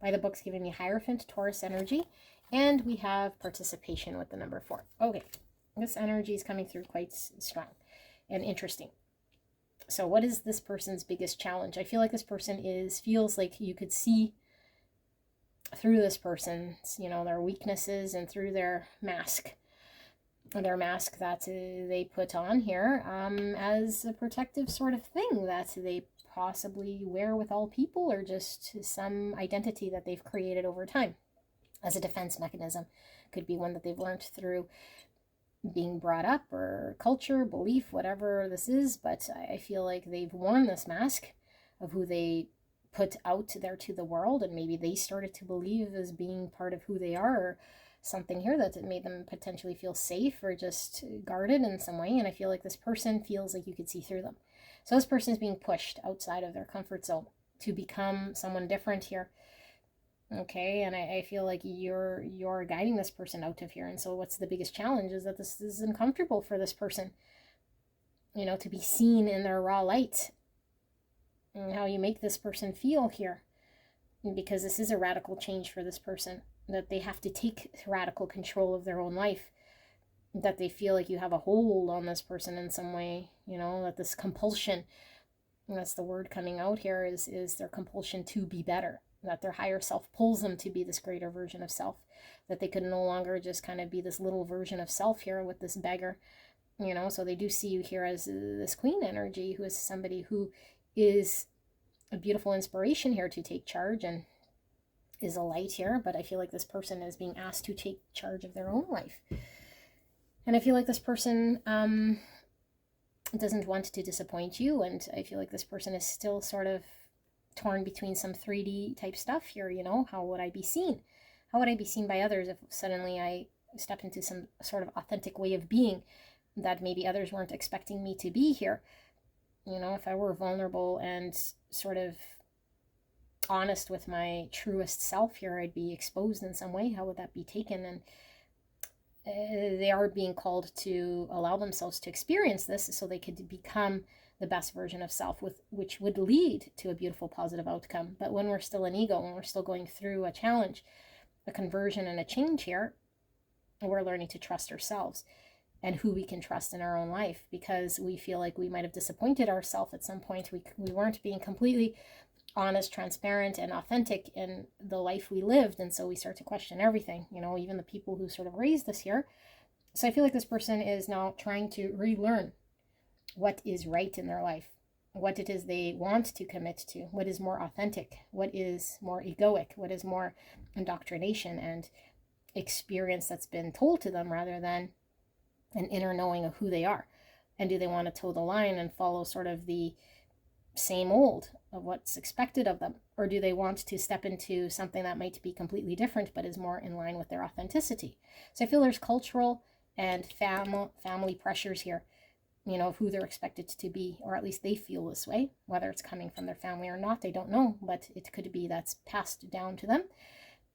By the book's giving me Hierophant, Taurus energy. And we have participation with the number 4. Okay, this energy is coming through quite strong and interesting. So what is this person's biggest challenge? I feel like this person feels like you could see through this person's, their weaknesses and through their mask that they put on here as a protective sort of thing that they possibly wear with all people, or just some identity that they've created over time as a defense mechanism. Could be one that they've learned through being brought up or culture, belief, whatever this is, but I feel like they've worn this mask of who they put out there to the world, and maybe they started to believe as being part of who they are, or something here that made them potentially feel safe or just guarded in some way. And I feel like this person feels like you could see through them. So this person is being pushed outside of their comfort zone to become someone different here. Okay, and I feel like you're guiding this person out of here. And so what's the biggest challenge is that this is uncomfortable for this person, to be seen in their raw light, and how you make this person feel here, because this is a radical change for this person, that they have to take radical control of their own life, that they feel like you have a hold on this person in some way, that this compulsion, that's the word coming out here, is their compulsion to be better, that their higher self pulls them to be this greater version of self, that they could no longer just kind of be this little version of self here with this beggar, so they do see you here as this queen energy, who is somebody who is a beautiful inspiration here to take charge and is a light here. But I feel like this person is being asked to take charge of their own life. And I feel like this person doesn't want to disappoint you. And I feel like this person is still sort of torn between some 3D type stuff here. How would I be seen? How would I be seen by others if suddenly I stepped into some sort of authentic way of being that maybe others weren't expecting me to be here? If I were vulnerable and sort of honest with my truest self here, I'd be exposed in some way. How would that be taken? And they are being called to allow themselves to experience this so they could become the best version of self, which would lead to a beautiful positive outcome. But when we're still an ego, when we're still going through a challenge, a conversion and a change here, we're learning to trust ourselves and who we can trust in our own life, because we feel like we might have disappointed ourselves at some point. We weren't being completely honest, transparent, and authentic in the life we lived, and so we start to question everything, even the people who sort of raised us here. So I feel like this person is now trying to relearn what is right in their life, what it is they want to commit to, what is more authentic, what is more egoic, what is more indoctrination and experience that's been told to them rather than an inner knowing of who they are. And do they want to toe the line and follow sort of the same old of what's expected of them, or do they want to step into something that might be completely different but is more in line with their authenticity? So I feel there's cultural and family pressures here, of who they're expected to be, or at least they feel this way. Whether it's coming from their family or not, they don't know, but it could be that's passed down to them,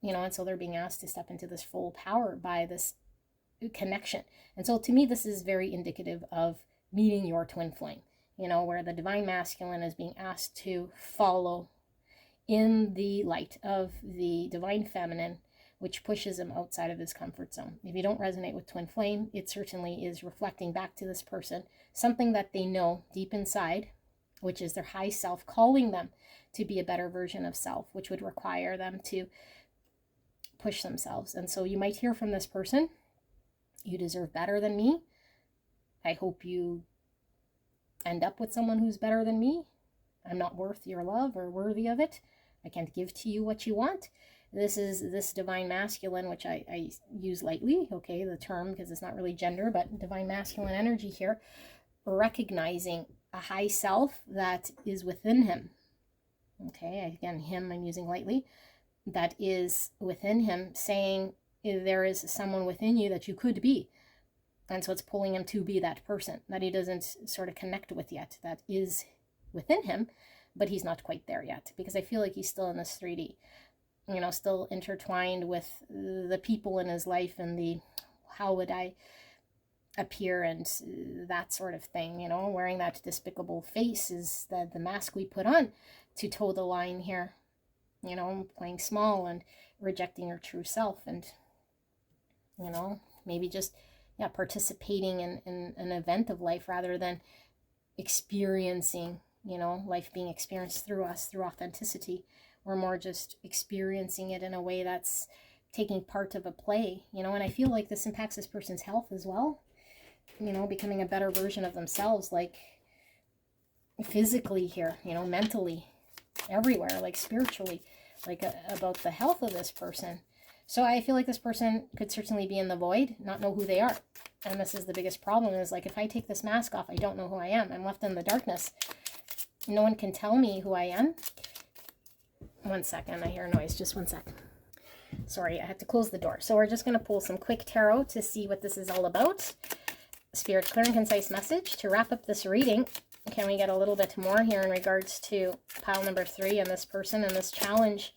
and so they're being asked to step into this full power by this connection. And so to me, this is very indicative of meeting your twin flame, where the divine masculine is being asked to follow in the light of the divine feminine, which pushes him outside of his comfort zone. If you don't resonate with twin flame, it certainly is reflecting back to this person something that they know deep inside, which is their high self calling them to be a better version of self, which would require them to push themselves. And so you might hear from this person, you deserve better than me. I hope you end up with someone who's better than me. I'm not worth your love or worthy of it. I can't give to you what you want. This is this divine masculine, which I use lightly, okay, the term, because it's not really gender, but divine masculine energy here, recognizing a high self that is within him. Okay, again, him I'm using lightly, that is within him, saying there is someone within you that you could be. And so it's pulling him to be that person that he doesn't sort of connect with yet, that is within him, but he's not quite there yet, because I feel like he's still in this 3D, you know, still intertwined with the people in his life and the how would I appear and that sort of thing, you know, wearing that despicable face is the mask we put on to toe the line here, you know, playing small and rejecting your true self, and, you know, maybe just, yeah, participating in an event of life rather than experiencing, you know, life being experienced through us, through authenticity. We're more just experiencing it in a way that's taking part of a play, you know, and I feel like this impacts this person's health as well, you know, becoming a better version of themselves, like physically here, you know, mentally, everywhere, like spiritually, like about the health of this person. So I feel like this person could certainly be in the void, not know who they are. And this is the biggest problem, is like, if I take this mask off, I don't know who I am. I'm left in the darkness. No one can tell me who I am. 1 second, I hear a noise. Just 1 second. Sorry, I had to close the door. So we're just going to pull some quick tarot to see what this is all about. Spirit, clear and concise message to wrap up this reading. Can we get a little bit more here in regards to pile number 3 and this person and this challenge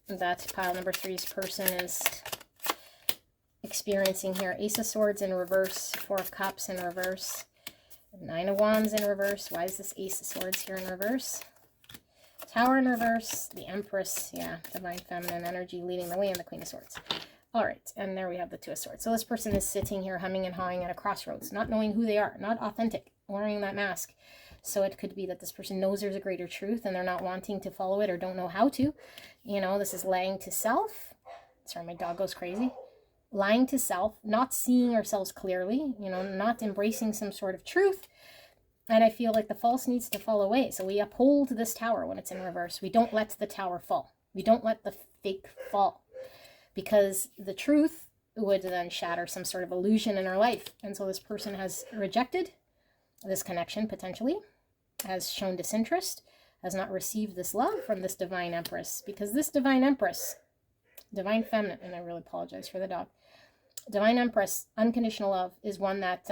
that pile number 3's person is experiencing here? Ace of Swords in reverse, 4 of Cups in reverse, 9 of Wands in reverse. Why is this Ace of Swords here in reverse? Tower in reverse, the Empress, yeah, divine feminine energy leading the way, and the Queen of Swords. All right, and there we have the 2 of Swords. So this person is sitting here humming and hawing at a crossroads, not knowing who they are, not authentic, wearing that mask. So it could be that this person knows there's a greater truth and they're not wanting to follow it or don't know how to. You know, this is lying to self. Sorry, my dog goes crazy. Lying to self, not seeing ourselves clearly, you know, not embracing some sort of truth. And I feel like the false needs to fall away. So we uphold this tower when it's in reverse. We don't let the tower fall. We don't let the fake fall, because the truth would then shatter some sort of illusion in our life. And so this person has rejected this connection, potentially, has shown disinterest, has not received this love from this divine Empress, because this divine Empress, divine feminine, and I really apologize for the dog, divine Empress, unconditional love, is one that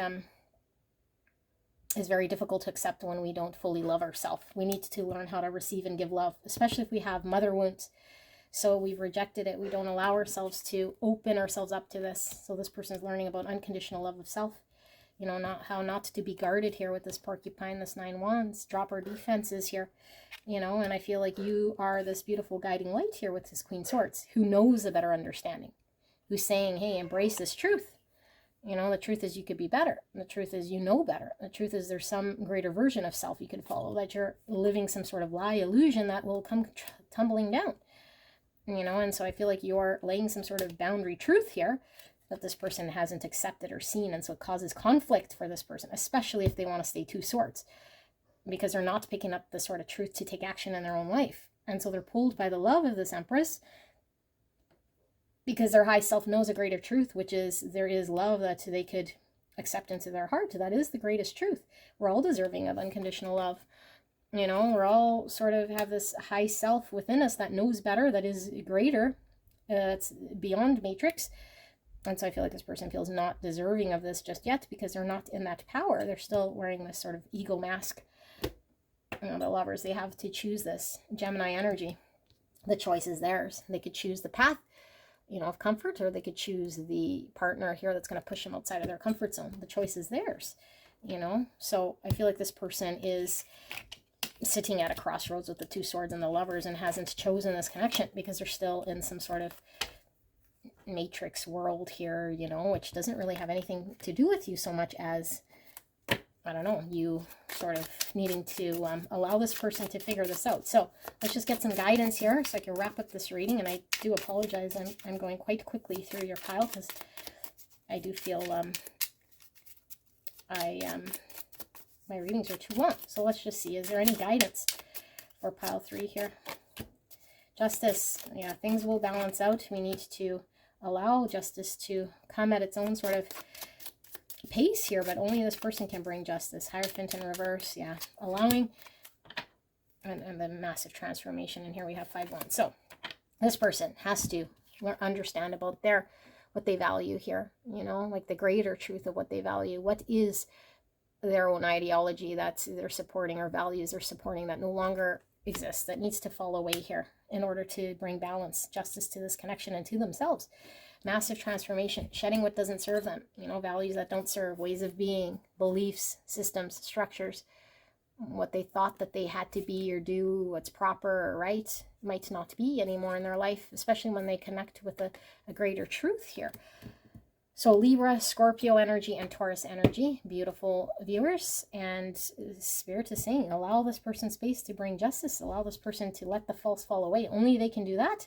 is very difficult to accept when we don't fully love ourselves. We need to learn how to receive and give love, especially if we have mother wounds. So we've rejected it. We don't allow ourselves to open ourselves up to this. So this person is learning about unconditional love of self. You know, not how not to be guarded here with this porcupine, this 9 wands. Drop our defenses here, you know, and I feel like you are this beautiful guiding light here with this Queen Swords, who knows a better understanding, who's saying, hey, embrace this truth. You know, the truth is you could be better. The truth is you know better. The truth is there's some greater version of self you could follow, that you're living some sort of lie illusion that will come tumbling down. You know, and so I feel like you're laying some sort of boundary truth here that this person hasn't accepted or seen, and so it causes conflict for this person, especially if they want to stay 2 swords, because they're not picking up the sort of truth to take action in their own life. And so they're pulled by the love of this Empress, because their high self knows a greater truth, which is there is love that they could accept into their heart. That is the greatest truth. We're all deserving of unconditional love. You know, we're all sort of have this high self within us that knows better, that is greater, it's beyond matrix. And so I feel like this person feels not deserving of this just yet, because they're not in that power. They're still wearing this sort of ego mask. You know, the lovers, they have to choose this Gemini energy. The choice is theirs. They could choose the path, you know, of comfort, or they could choose the partner here that's going to push them outside of their comfort zone. The choice is theirs, you know. So I feel like this person is sitting at a crossroads with the 2 swords and the lovers, and hasn't chosen this connection because they're still in some sort of matrix world here, you know, which doesn't really have anything to do with you so much as, I don't know, you sort of needing to allow this person to figure this out. So let's just get some guidance here so I can wrap up this reading. And I do apologize, I'm going quite quickly through your pile, because I do feel my readings are too long. So let's just see, is there any guidance for pile 3 here? Justice, yeah, things will balance out. We need to allow justice to come at its own sort of pace here, but only this person can bring justice. Hierophant in reverse, yeah, allowing, and the massive transformation. And here we have 5 wands. So this person has to understand about what they value here, you know, like the greater truth of what they value. What is their own ideology that they're supporting, or values they're supporting that no longer exists, that needs to fall away here in order to bring balance, justice to this connection and to themselves. Massive transformation, shedding what doesn't serve them, you know, values that don't serve, ways of being, beliefs, systems, structures, what they thought that they had to be or do, what's proper or right, might not be anymore in their life, especially when they connect with a greater truth here. So Libra, Scorpio energy, and Taurus energy, beautiful viewers. And Spirit is saying, allow this person space to bring justice. Allow this person to let the false fall away. Only they can do that.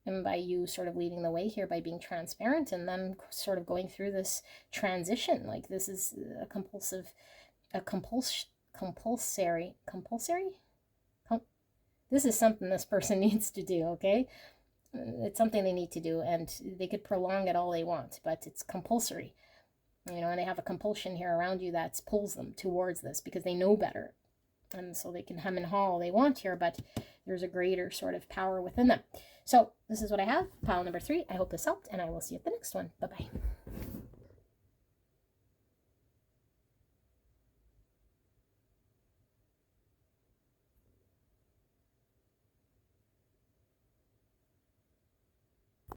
And by you sort of leading the way here, by being transparent, and them sort of going through this transition. Like this is a compulsory, this is something this person needs to do, okay? It's something they need to do, and they could prolong it all they want, but it's compulsory, you know, and they have a compulsion here around you that pulls them towards this because they know better, and so they can hem and haw all they want here, but there's a greater sort of power within them. So this is what I have, pile number 3. I hope this helped, and I will see you at the next one. Bye-bye.